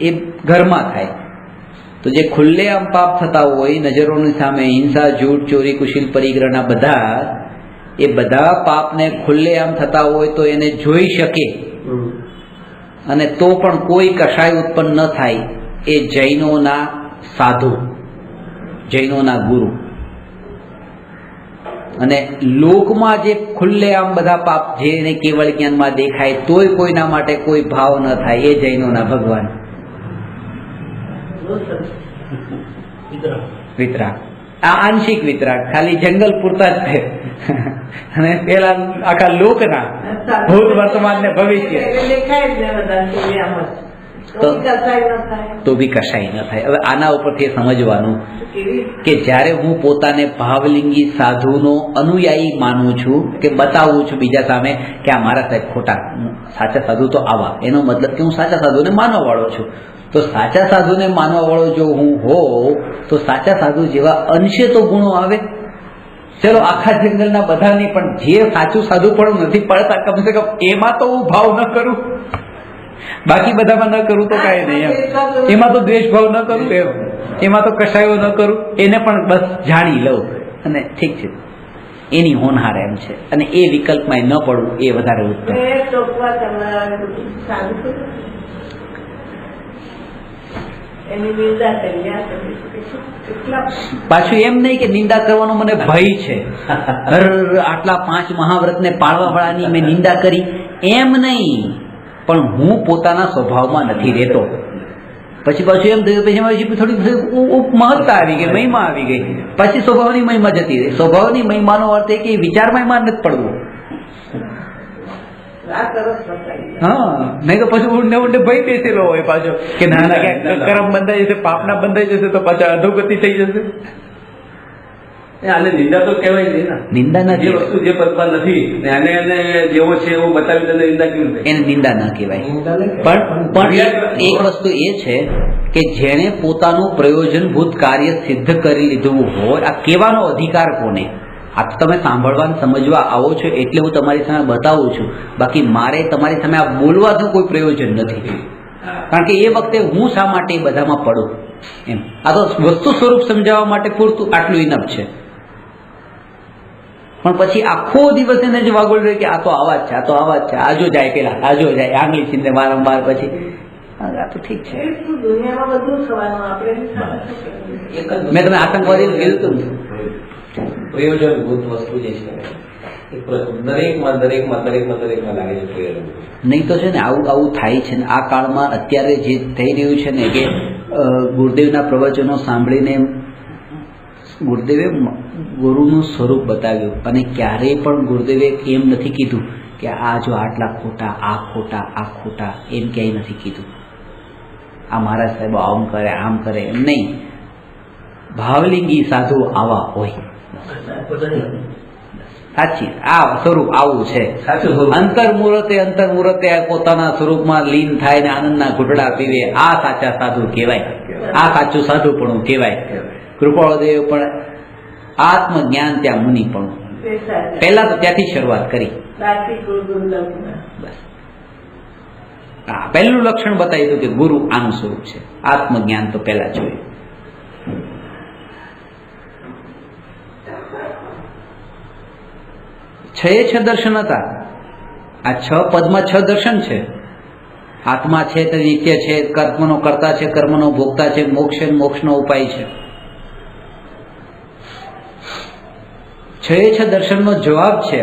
એ ઘરમાં થાય. તો જે ખુલ્લેઆમ પાપ થતા હોય નજરોની સામે, હિંસા, જૂઠ, ચોરી, કુશીલ, પરિગ્રહના બધા, એ બધા પાપને ખુલ્લેઆમ થતા હોય તો એને જોઈ શકે, અને તો પણ કોઈ કષાય ઉત્પન્ન ન થાય એ જૈનોના સાધુ, જૈનોના ગુરુ. અને લોકમાં જે ખુલ્લેઆમ બધા પાપ જેને કેવળ જ્ઞાનમાં દેખાય તોય કોઈના માટે કોઈ ભાવ ન થાય, એ જૈનોના ભગવાન. વિતરાગ, આ આંશિક વિતરાગ, ખાલી જંગલ પૂરતા જ છે. અને પેલા આખા લોકના ભૂત, વર્તમાન ને ભવિષ્ય તો બી કશાય ન થાય. હવે આના ઉપરથી સમજવાનું કે જ્યારે હું પોતાને ભાવલિંગી સાધુનો અનુયાયી માનું છું, કે બતાવું છું બીજા સામે કે આ મારા સાહેબ ખોટા, સાચા સાધુ તો આવા, એનો મતલબ કે હું સાચા સાધુને માનવા વાળો છું. તો સાચા સાધુને માનવા વાળો જો હું હોઉં તો સાચા સાધુ જેવા અંશે તો ગુણો આવે. ચલો આખા જંગલના બધાની, પણ જે સાચું સાધુ પણ નથી પડતા, કમસે કમ એમાં તો હું ભાવ ન કરું. બાકી બધામાં ન કરું તો કાંઈ નહીં, એમાં તો દ્વેષ ભાવ ન કરું, એમાં તો કશાયો ન કરું, એને પણ બસ જાણી લઉં અને ઠીક છે, એની હોનહાર એમ છે. અને એ વિકલ્પમાં ન પડવું એ વધારે ઉત્તમ. પાછું એમ નહીં કે નિંદા કરવાનો મને ભય છે, આટલા 5 મહાવ્રતને પાળવા વાળાની મેં નિંદા કરી, એમ નહીં. પણ હું પોતાના સ્વભાવમાં નથી રહેતો. પછી પાછું એમ થયું, પછી થોડી મહત્તા આવી ગઈ, મહિમા આવી ગઈ, પછી સ્વભાવની મહિમા જતી રહી. સ્વભાવની મહિમાનો અર્થ એ કે વિચારમાં નથી પડવું. હા, નહીં તો પછી ઊંડે ઊંડે ભય બેસેલો હોય પાછો કે નાના ક્યાંક કરમ બંધાઈ જશે, પાપના બંધાઈ જશે તો પાછા અધોગતિ થઈ જશે. આને નિંદા તો કહેવાય નહીં ને. નિંદા જે નથી, વસ્તુ જે પદમાં નથી એને જેવો છે એવું બતાવી તેને નિંદા કેવી રીતે? એને નિંદા ન કહેવાય. પણ એક વસ્તુ એ છે કે જેણે પોતાનું પ્રયોજનભૂત કાર્ય સિદ્ધ કરી લીધું હોય, આ કહેવાનો અધિકાર કોને? આ તો તમે સાંભળવા સમજવા આવો છો એટલે હું તમારી સામે બતાવું છું. બાકી મારે તમારી સામે આ બોલવાનું કોઈ પ્રયોજન નથી. કારણ કે એ વખતે હું શા માટે બધામાં પડું એમ. આ તો વસ્તુ સ્વરૂપ સમજાવવા માટે પૂરતું આટલું ઇનફ છે. પણ પછી આખો દિવસ એને જ વાગોળ રહે કે આ તો આવા જ છે, આ તો આવા જ છે, આજો જાય પેલા, આજો જાય, આંગળી ચીંધે વારંવાર. પછી આ તો ઠીક છે. મેં તમે આતંકવાદી કીધું હતું, પ્રયોજનભૂત વસ્તુ જે છે દરેકમાં લાગે છે પ્રયોજન. નહીં તો છે ને આવું થાય છે ને આ કાળમાં. અત્યારે જે થઈ રહ્યું છે ને કે ગુરુદેવના પ્રવચનો સાંભળીને ગુરુદેવે ગુરુનું સ્વરૂપ બતાવ્યું, અને ક્યારેય પણ ગુરુદેવે એમ નથી કીધું કે આ જો આટલા ખોટા, આ ખોટા, આ ખોટા, એમ ક્યાંય નથી કીધું. આ મારા સાહેબો આમ કરે, આમ કરે, એમ નહીં. ભાવલિંગી સાધુ આવા હોય, સાચી આ સ્વરૂપ આવું છે. અંતર્મુહૂર્તે પોતાના સ્વરૂપમાં લીન થાય ને આનંદના ઘૂંટડા પીવે, આ સાચા સાધુ કહેવાય. આ સાચું સાધુપણું કહેવાય. કૃપાળુદેવ પણ આત્મજ્ઞાન ત્યાં મુનિ પણ પહેલા તો ત્યાંથી શરૂઆત કરી. હા, પહેલું લક્ષણ બતાવી દઉં કે ગુરુ આનું સ્વરૂપ છે. આત્મજ્ઞાન તો પહેલા જોયું. છ દર્શન હતા. આ 6 પદમાં 6 દર્શન છે. આત્મા છે તે નિત્ય છે, કર્મનો કર્તા છે, કર્મનો ભોગતા છે, મોક્ષ છે, મોક્ષનો ઉપાય છે. 6 દર્શનનો જવાબ છે.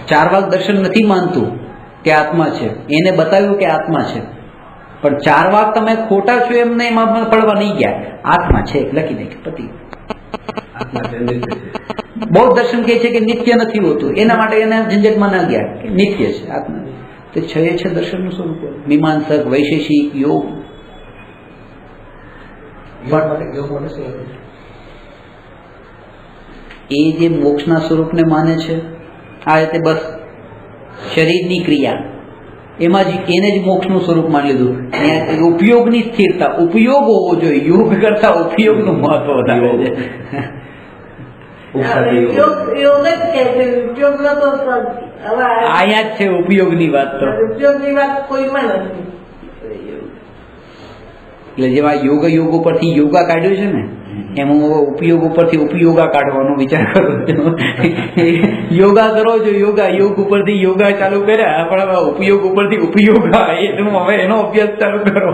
4 વાગ દર્શન નથી માનતું કે આત્મા છે, એને બતાવ્યું કે આત્મા છે. પણ 4 વાગ તમે ખોટા છો એમને એમાં પડવા નહીં ગયા. આત્મા છે લખી દે કે પતિ. બૌદ્ધ દર્શન કહે છે કે નિત્ય નથી હોતું, એના માટે એના ઝંઝટમાં ના ગયા કે નિત્ય છે આત્મા. તો 6 દર્શનનું સ્વરૂપ મીમાંસક, વૈશેષિક, યોગ. એ જે મોક્ષના સ્વરૂપને માને છે આ રીતે બસ શરીરની ક્રિયા એમાં જ એને જ મોક્ષનું સ્વરૂપ માની લીધું. ઉપયોગની સ્થિરતા, ઉપયોગ હોવો જોઈએ. યોગ કરતા ઉપયોગનું મહત્વ વધારે છે. આયા જ છે ઉપયોગની વાત. તો એટલે જેવા યોગ ઉપરથી યોગા કાઢ્યું છે ને એમ હું ઉપયોગ ઉપરથી ઉપયોગા કાઢવાનો વિચાર કરું છું. યોગા કરો છો, યોગ ઉપરથી યોગા ચાલુ કર્યા, પણ ઉપયોગ ઉપરથી ઉપયોગા, હવે એનો અભ્યાસ ચાલુ કરો.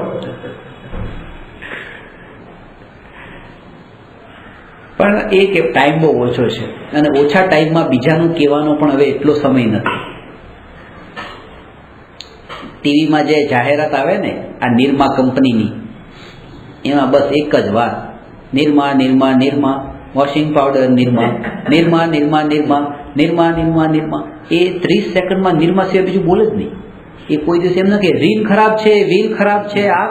પણ એ કે ટાઈમ બહુ ઓછો છે અને ઓછા ટાઈમમાં બીજાનું કહેવાનો પણ હવે એટલો સમય નથી. ટીવીમાં જે જાહેરાત આવે ને આ નિરમા કંપનીની, એમાં બસ એક જ વાત, નિરમા નિરમા નિરમા, વોશિંગ પાવડર નિરમા, નિરમા નિરમા નિરમા, નિરમા નિરમા નિરમા. એ 30 સેકન્ડમાં નિરમા સિવાય બીજું બોલે જ નહીં. એ કોઈ દિવસ એમ ન કે રીલ ખરાબ છે, વ્હીલ ખરાબ છે, આ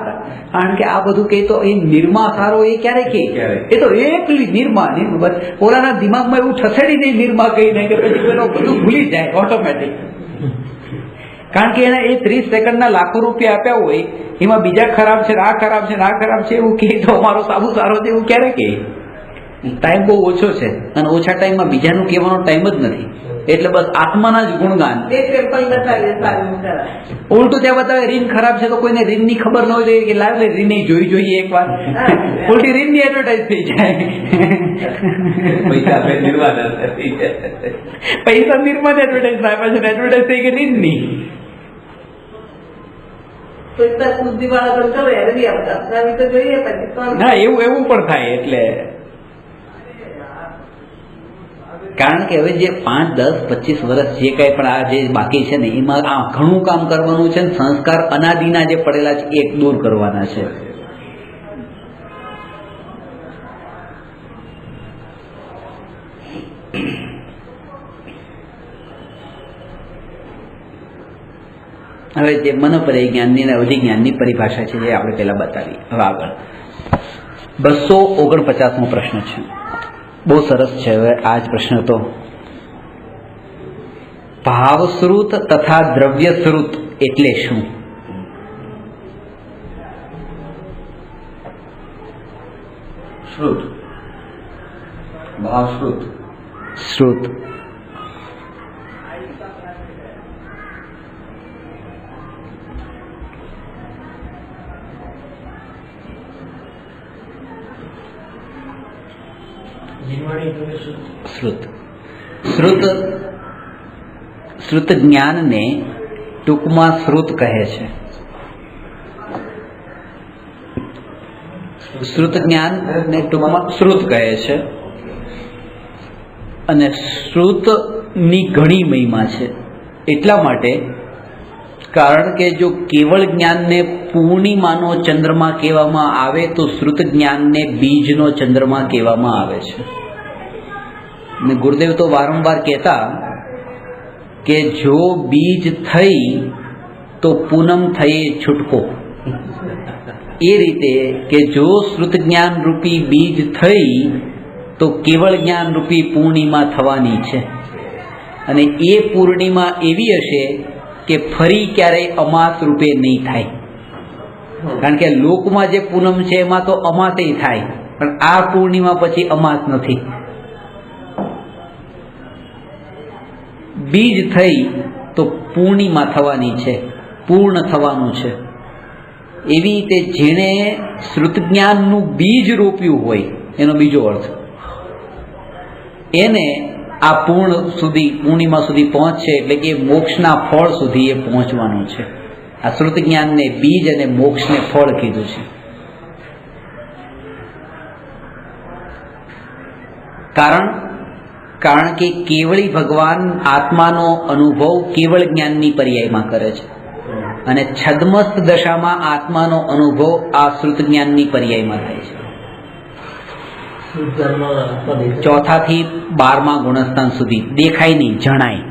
કારણ કે આ બધું કહે તો એ નિરમા સારો એ ક્યારે કહે? એ તો એકલી નિરમા નિરમા. ઓલાના દિમાગમાં એવું ઠસેડી દે નિરમા કહીને કે પછી પેલો બધું ભૂલી જાય ઓટોમેટિક. કારણ કે એને એ 30 સેકન્ડના લાખો રૂપિયા આપ્યા હોય, એમાં બીજા ખરાબ છે, આ ખરાબ છે, આ ખરાબ છે એવું કહે તો અમારો સાબુ સારો છે એવું ક્યારે કહે? ટાઈમ બહુ ઓછો છે અને ઓછા ટાઈમમાં બીજાનું કહેવાનો ટાઈમ જ નથી. એટલે બસ આત્માના જ ગુણગાન. ઉલટું ત્યાં બતાવે રીન ખરાબ છે તો કોઈને રીન ની ખબર ન હોય કે લાવ રીન જોઈએ એક વાર, ઉલટી રીન ની એડવર્ટાઇઝ થઈ જાય. પૈસા નિર્માણ એડવર્ટાઇઝ થાય, પછી એડવર્ટાઇઝ થઈ કે રીન ની. હા, એવું પણ થાય. એટલે કારણ કે હવે જે 5, 10, 25 વર્ષ જે કઈ પણ આ જે બાકી છે ને એમાં આ ઘણું કામ કરવાનું છે. સંસ્કાર અનાદિના જે પડેલા છે એ દૂર કરવાના છે. હવે જે મનોપર્ય જ્ઞાનની અને અધિજ્ઞાનની પરિભાષા છે જે આપણે પહેલા બતાવી. હવે આગળ 249મો પ્રશ્ન છે. બહુ સરસ છે. હવે આ જ પ્રશ્ન તો ભાવશ્રુત તથા દ્રવ્યશ્રુત એટલે શું? શ્રુત, ભાવશ્રુત. શ્રુત શ્રુત શ્રુત શ્રુત જ્ઞાનને ટૂંકમાં શ્રુત કહે છે. શ્રુત જ્ઞાનને ટૂંકમાં શ્રુત કહે છે. અને શ્રુતની ઘણી મહિમા છે. એટલા માટે કારણ કે જો કેવળ જ્ઞાનને પૂર્ણિમાનો ચંદ્રમા કહેવામાં આવે તો શ્રુત જ્ઞાનને બીજનો ચંદ્રમા કહેવામાં આવે છે. અને ગુરુદેવ તો વારંવાર કહેતા કે જો બીજ થઈ તો પૂનમ થઈ છૂટકો. એ રીતે કે જો શ્રુત જ્ઞાન રૂપી બીજ થઈ તો કેવળ જ્ઞાન રૂપી પૂર્ણિમા થવાની છે. અને એ પૂર્ણિમા એવી હશે કે ફરી ક્યારેય અમાસ રૂપે નહીં થાય. કારણ કે લોકમાં જે પૂનમ છે એમાં તો અમાસે થાય, પણ આ પૂર્ણિમા પછી અમાસ નથી. બીજ થઈ તો પૂર્ણિમા થવાની છે, પૂર્ણ થવાનું છે. એવી રીતે જેણે શ્રુત જ્ઞાનનું બીજ રોપ્યું હોય એનો બીજો અર્થ, એને આ પૂર્ણિમા સુધી પહોંચશે. એટલે કે મોક્ષના ફળ સુધી એ પહોંચવાનું છે. આ શ્રુત જ્ઞાનને બીજ અને મોક્ષને ફળ કીધું છે. કારણ કે કેવળી ભગવાન આત્માનો અનુભવ કેવળ જ્ઞાનની પર્યાયમાં કરે છે અને છદ્મસ્ત દશામાં આત્માનો અનુભવ આ શ્રુત જ્ઞાનની પર્યાયમાં થાય છે. 4 થી 12મા ગુણસ્થાન સુધી દેખાય નહીં, જણાય.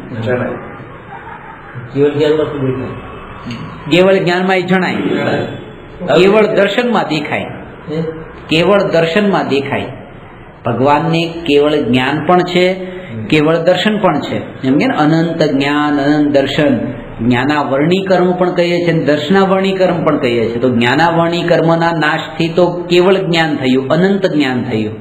કેવળ જ્ઞાનમાં જણાય, કેવળ દર્શનમાં દેખાય. કેવળ દર્શનમાં દેખાય. ભગવાનને કેવળ જ્ઞાન પણ છે, કેવળ દર્શન પણ છે. એમ કે અનંત જ્ઞાન, અનંત દર્શન. જ્ઞાનાવર્ણી કર્મ પણ કહીએ છીએ, દર્શનાવર્ણી કર્મ પણ કહીએ છીએ. તો જ્ઞાનાવર્ણી કર્મના નાશથી તો કેવળ જ્ઞાન થયું, અનંત જ્ઞાન થયું.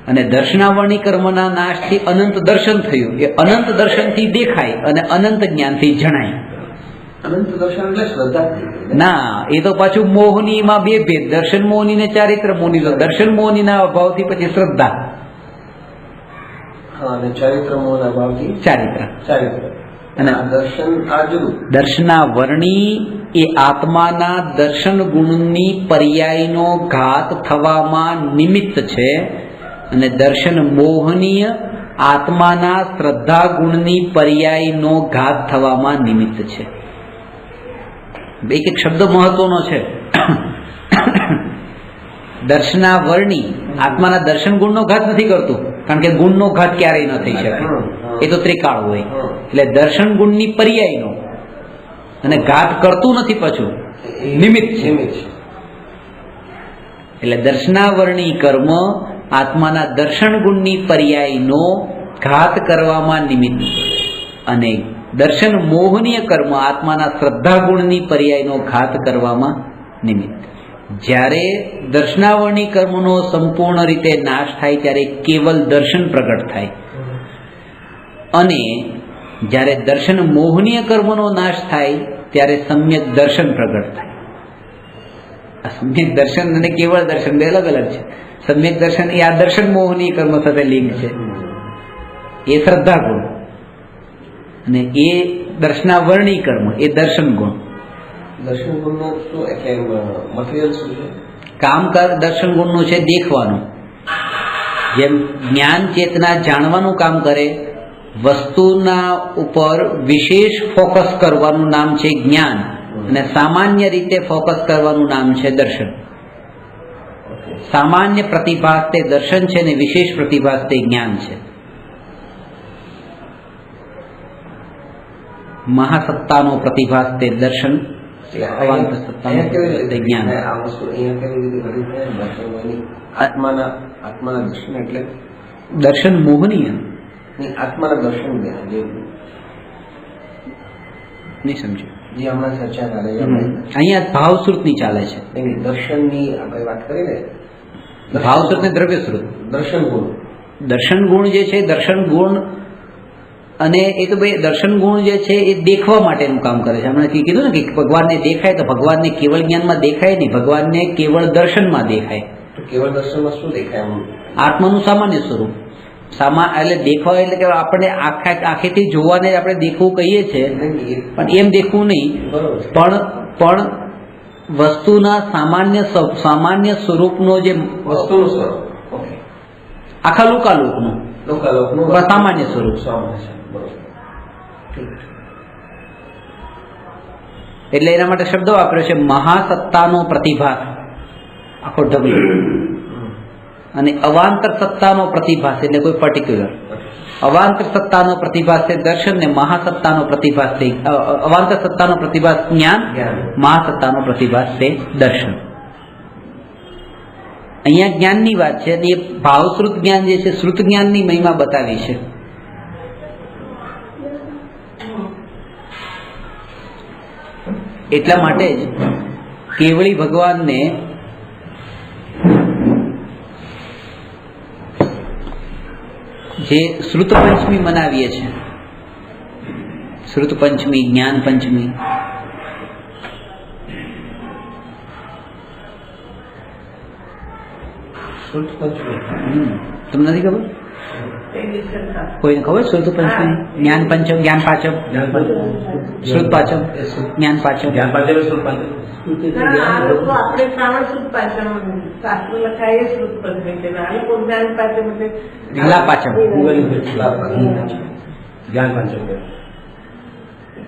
અને દર્શનાવર્ણી કર્મના નાશથી અનંત દર્શન થયું. એ અનંત દર્શનથી દેખાય અને અનંત જ્ઞાનથી જણાય. અનંત દર્શન એટલે શ્રદ્ધા ના, એ તો પાછું મોહનીમાં બે ભેદ. દર્શન મોહની ને ચારિત્ર મોહની. દર્શન મોહનીના અભાવથી પછી શ્રદ્ધા, અને ચારિત્ર મોહના અભાવથી ચારિત્ર. અને દર્શન આ જુદું. દર્શનાવર્ણી એ આત્માના દર્શન ગુણની પર્યાયનો ઘાત થવામાં નિમિત્ત છે. અને દર્શન મોહનીય આત્માના શ્રદ્ધા ગુણની પર્યાયનો ઘાત થવામાં નિમિત્ત છે. એક એક શબ્દ મહત્વનો છે. દર્શનાવરણી આત્માના દર્શન ગુણનો ઘાત નથી કરતું, કારણ કે ગુણનો ઘાત ક્યારેય ન થઈ શકે, એ તો ત્રિકાળ હોય. એટલે દર્શન ગુણની પર્યાયનો અને ઘાત કરતું નથી, પાછું નિમિત્ત છે. એટલે દર્શનાવરણી કર્મ આત્માના દર્શન ગુણની પર્યાયનો ઘાત કરવામાં નિમિત્ત, અને દર્શન મોહનીય કર્મ આત્માના શ્રદ્ધા ગુણની પર્યાયનો ઘાત કરવામાં નિમિત્ત. જ્યારે દર્શનાવરણી કર્મનો સંપૂર્ણ રીતે નાશ થાય ત્યારે કેવલ દર્શન પ્રગટ થાય, અને જ્યારે દર્શન મોહનીય કર્મનો નાશ થાય ત્યારે સમ્યક દર્શન પ્રગટ થાય. આ સમ્યક દર્શન અને કેવળ દર્શન બે અલગ અલગ છે. સમ્યક દર્શન એ આ દર્શન મોહનીય કર્મ સાથે લિંક છે, એ શ્રદ્ધા ગુણ, અને એ દર્શનાવરણી કર્મ એ દર્શન ગુણ. દર્શન ગુણનો શું એટલે મટીરિયલ શું છે? કામ દર્શન ગુણનું છે દેખવાનું. જેમ જ્ઞાન ચેતના જાણવાનું કામ કરે, વસ્તુના ઉપર વિશેષ ફોકસ કરવાનું નામ છે જ્ઞાન, અને સામાન્ય રીતે ફોકસ કરવાનું નામ છે દર્શન. સામાન્ય પ્રતિભાસ તે દર્શન છે, અને વિશેષ પ્રતિભાસ તે જ્ઞાન છે. મહાસત્તાનો પ્રતિભાસ તે દર્શન, અવાંત સત્તાનો તે જ્ઞાન. આત્માના દર્શન એટલે દર્શન મોહનીય આત્માના દર્શન નહીં સમજો. જે હમણાં ચર્ચા ચાલે છે અહીંયા ભાવશ્રુતની ચાલે છે. દર્શનની આપણે વાત કરી ને, ભાવશ્રુત ને દ્રવ્યશ્રુત. દર્શન ગુણ, દર્શન ગુણ જે છે, દર્શન ગુણ, અને એ તો ભાઈ દર્શન ગુણ જે છે એ દેખવા માટેનું કામ કરે છે. હમણાં કીધું ને કે ભગવાનને દેખાય, તો ભગવાનને કેવળ જ્ઞાનમાં દેખાય નહીં, ભગવાનને કેવળ દર્શનમાં દેખાય. તો કેવળ દર્શનમાં શું દેખાય? આત્માનું સામાન્ય સ્વરૂપ. એટલે દેખવા એટલે કે આપણે આંખેથી જોવાને આપણે દેખવું કહીએ છીએ, પણ એમ દેખવું નહીં, પણ વસ્તુના સામાન્ય સ્વરૂપનો જે વસ્તુનું સ્વરૂપ, આખા લોકાલોકનું સામાન્ય સ્વરૂપ. એટલે એના માટે શબ્દ વાપર્યો છે મહાસત્તાનો પ્રતિભાસ, આખો ઢગલો, અને અવાંતર સત્તાનો પ્રતિભાસ એટલે કોઈ પર્ટિક્યુલર. અવાંતર સત્તાનો પ્રતિભાસ છે દર્શન, ને મહાસત્તાનો પ્રતિભાસ છે અવાંતર સત્તાનો પ્રતિભાસ જ્ઞાન, મહાસત્તાનો પ્રતિભાસ છે દર્શન. અહીંયા જ્ઞાનની વાત છે, અને એ ભાવશ્રુત જ્ઞાન જે છે, શ્રુત જ્ઞાનની મહિમા બતાવી છે. એટલા માટે જ કેવળી ભગવાનને જે શ્રુત પંચમી મનાવીએ છીએ, શ્રુત પંચમી, જ્ઞાન પંચમી, તમને નથી ખબર? કોઈને ખબર? શ્રુત પંચમી, જ્ઞાન પંચમ, જ્ઞાન પાંચમ, શ્રુત પાંચમ, જ્ઞાન પાંચમ. આપણે શ્રાવણ સુદ પાંચમ શાસ્ત્ર લખાય સુદ પંચમી, આ લોકો જ્ઞાન પાંચમ લા પાંચમ, જ્ઞાન પાંચમ.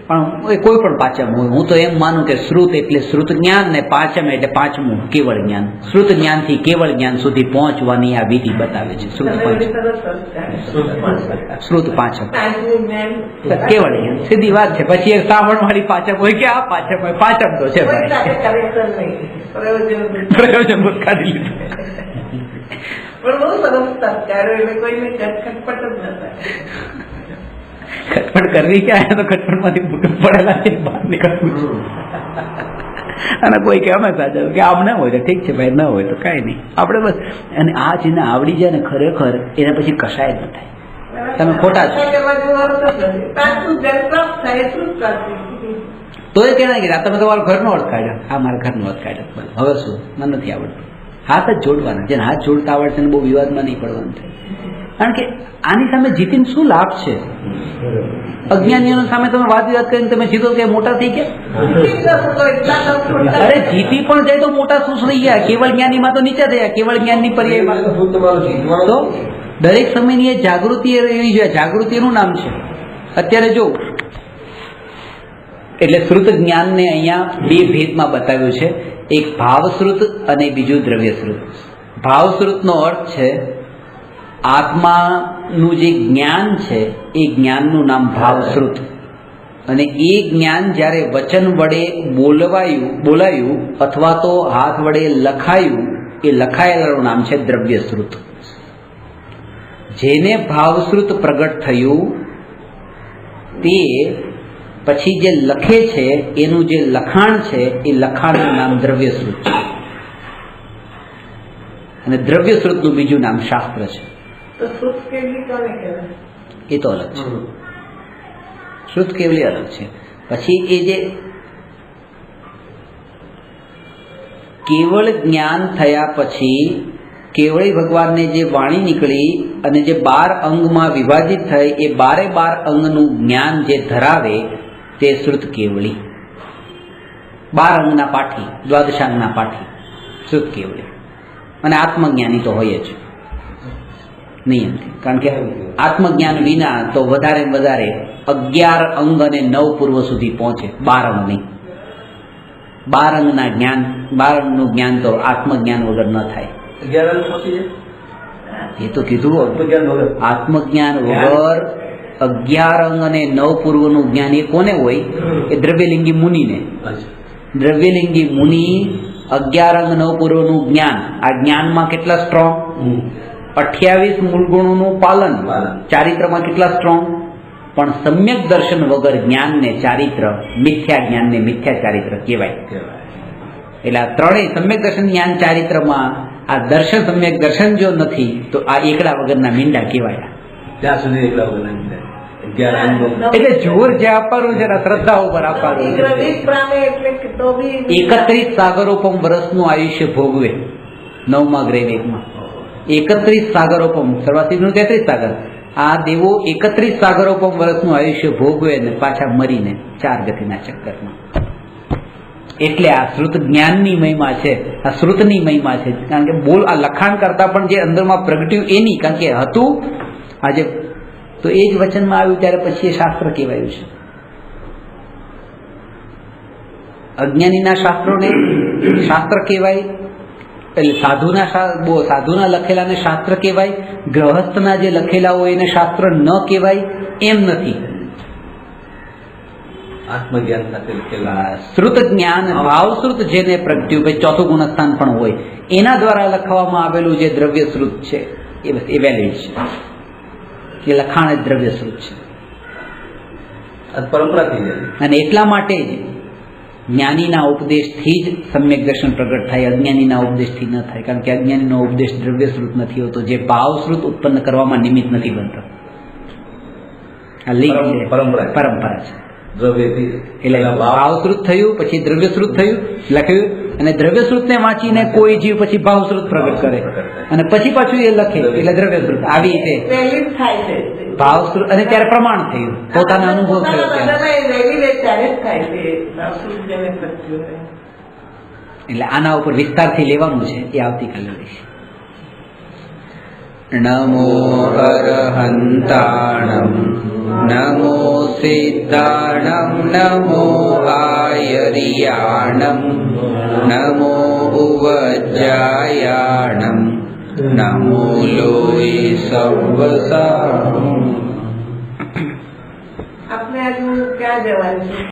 પણ કોઈ પણ પાંચમ હોય, હું તો એમ માનું કે શ્રુત એટલે શ્રુત જ્ઞાન, ને પાંચમ એટલે પાંચમું કેવળ જ્ઞાન. શ્રુત જ્ઞાન થી કેવળ જ્ઞાન સુધી પહોંચવાની આ વિધિ બતાવે છે. શ્રુત પાંચમ કેવળ જ્ઞાન, સીધી વાત છે. પછી એક શ્રાવણ વાળી પાંચમ હોય કે આ પાંચમ હોય, પાંચમ તો છે પ્રયોજન કાઢી લીધું. પણ બહુ સરસ સંસ્કારો, એટલે કોઈને ખટપટ જ ન થાય. ખટપટ કરવી ક્યાં, તો ખટપટ માંથી પડેલા છે, બહાર નીકળવું છે. અને કોઈ કે અમે સાચા કે આમ ના હોય તો ઠીક છે ભાઈ, ના હોય તો કાંઈ નહીં. આપણે બસ, અને આ જેને આવડી જાય ને ખરેખર, એના પછી કશાય ન થાય. તમે ખોટા છો તો એ કેના કે તમે તમારો ઘરનો અર્થ કાઢ્યો, આ મારા ઘરનો અર્થ કાઢ્યો, હવે શું, મને નથી આવડતું. હાથ જ જોડવાના, જેને હાથ જોડતા આવડશે ને બહુ વિવાદમાં નહીં પડવાનું થાય. કારણ કે આની સામે જીતીને શું લાભ છે? અજ્ઞાનીઓની સામે તમે વાત કરીને તમે જીતો કે મોટા થઈ ગયા? અરે જીતી પણ જાય તો મોટા શું થઈ ગયા? કેવળ જ્ઞાનીમાં તો નીચે થયા, કેવળ જ્ઞાનની પર્યાયમાં. તો દરેક સમયની એ જાગૃતિ રહેવી જોઈએ. જાગૃતિનું નામ છે. અત્યારે જો એટલે શ્રુત જ્ઞાનને અહીંયા બે ભેદમાં બતાવ્યું છે. એક ભાવશ્રુત અને બીજું દ્રવ્યશ્રુત. ભાવશ્રુતનો અર્થ છે આત્માનું જે જ્ઞાન છે એ જ્ઞાનનું નામ ભાવશ્રુત, અને એ જ્ઞાન જ્યારે વચન વડે બોલાયું અથવા તો હાથ વડે લખાયું, એ લખાયેલાનું નામ છે દ્રવ્યશ્રુત. જેને ભાવશ્રુત પ્રગટ થયું તે પછી જે લખે છે એનું જે લખાણ છે એ લખાણનું નામ દ્રવ્યશ્રુત છે, અને દ્રવ્યશ્રુતનું બીજું નામ શાસ્ત્ર છે. તો શ્રુત કેવલી કોને કહેવાય? એ તો અલગ છે. શ્રુત કેવલી અલગ છે. પછી એ જે કેવળ જ્ઞાન થયા પછી કેવળી ભગવાનને જે વાણી નીકળી અને જે 12 અંગમાં વિભાજિત થઈ, એ 12 અંગનું જ્ઞાન જે ધરાવે તે શ્રુત કેવળી. 12 અંગના પાઠી, દ્વાદશાંગના પાઠી શ્રુત કેવળી. અને આત્મજ્ઞાની તો હોય જ નિયમથી, કારણ કે આત્મજ્ઞાન વિના તો વધારે 11 અંગ અને 9 પૂર્વ સુધી પહોંચે, 12 અંગ નહીં. 12 અંગના જ્ઞાન, 12 અંગનું જ્ઞાન તો આત્મજ્ઞાન વગર ન થાય. 11 અંગ પહોંચી જાય એ તો કીધું. આત્મજ્ઞાન વગર 11 અંગ અને 9 પૂર્વનું જ્ઞાન એ કોને હોય? એ દ્રવ્યલિંગી મુનિને. દ્રવ્યલિંગી મુનિ 11 અંગ 9 પૂર્વનું જ્ઞાન, આ જ્ઞાનમાં કેટલા સ્ટ્રોંગ? 28 મૂળ ગુણોનું પાલન, ચારિત્રમાં કેટલા સ્ટ્રોંગ? પણ સમ્યક દર્શન વગર જ્ઞાનને ચારિત્ર, મિથ્યા જ્ઞાનને મિથ્યા ચારિત્ર કહેવાય. એટલે આ ત્રણેય સમ્યક દર્શન, જ્ઞાન, ચારિત્રમાં આ દર્શન, સમ્યક દર્શન જો નથી તો આ એકડા વગરના મીંડા કહેવાય. ત્યાં સુધી એકલા વગરના મીંડા. 11 અંગો એટલે જોર જે આપવાનું છે શ્રદ્ધા ઉપર આપવાનું. 31 સાગરોપમ વર્ષનું આયુષ્ય ભોગવે 9મા ગ્રેવેકમાં. 31 સાગરોપમ, સર્વાસીનું 33 સાગર. આ દેવો 31 સાગરોપમ વર્ષનું આયુષ્ય ભોગવે ને પાછા મરીને 4 ગતિના ચક્કરમાં. એટલે આ શ્રુત જ્ઞાનની મહિમા છે, આ શ્રુતની મહિમા છે. કારણ કે બોલ આ લખાણ કરતા પણ જે અંદરમાં પ્રગટ્યું એની, કારણ કે હતું આજે તો એ જ વચનમાં આવ્યું ત્યારે પછી એ શાસ્ત્ર કહેવાયું છે. અજ્ઞાનીના શાસ્ત્રોને શાસ્ત્ર કહેવાય, એટલે સાધુના લખેલાને શાસ્ત્ર કહેવાય, ગ્રહસ્થના જે લખેલા હોય એને શાસ્ત્ર ન કહેવાય એમ નથી. આત્મજ્ઞાન સાથે લખેલા શ્રુત જ્ઞાન, ભાવશ્રુત જેને પ્રગટ્યું, ભાઈ ચોથું ગુણસ્થાન પણ હોય, એના દ્વારા લખવામાં આવેલું જે દ્રવ્ય શ્રુત છે એ વેલિડ છે, એ લખાણ જ દ્રવ્ય શ્રુત છે. પરંપરા થઈ જાય. અને એટલા માટે જ જ્ઞાનીના ઉપદેશથી જ સમ્યક દર્શન પ્રગટ થાય, અજ્ઞાનીના ઉપદેશથી ન થાય. કારણ કે અજ્ઞાનીનો ઉપદેશ દ્રવ્ય શ્રુત નથી હોતો, જે ભાવશ્રુત ઉત્પન્ન કરવામાં નિમિત્ત નથી બનતો. આ લિંક છે, પરંપરા છે. એટલે ભાવશ્રુત થયું, પછી દ્રવ્યશ્રુત થયું, લખ્યું, અને દ્રવ્યશ્રુતને વાંચીને કોઈ જીવ પછી ભાવશ્રુત પ્રગટ કરે, અને પછી પાછું એ લખે, એટલે દ્રવ્યશ્રુત. આવી રીતે ભાવશ્રુત, અને ત્યારે પ્રમાણ થયું, પોતાનો અનુભવ થયો. એટલે આના ઉપર વિસ્તારથી લેવાનું છે, એ આવતીકાલે લઈશ. નમો અરહંતાણમ નમો સિદ્ધાણમ નમો આયરિયાણમ નમો ઉવજ્જાયાણમ નમો લોહી સવસા. આપણે આજે ક્યાં જવાનું છે?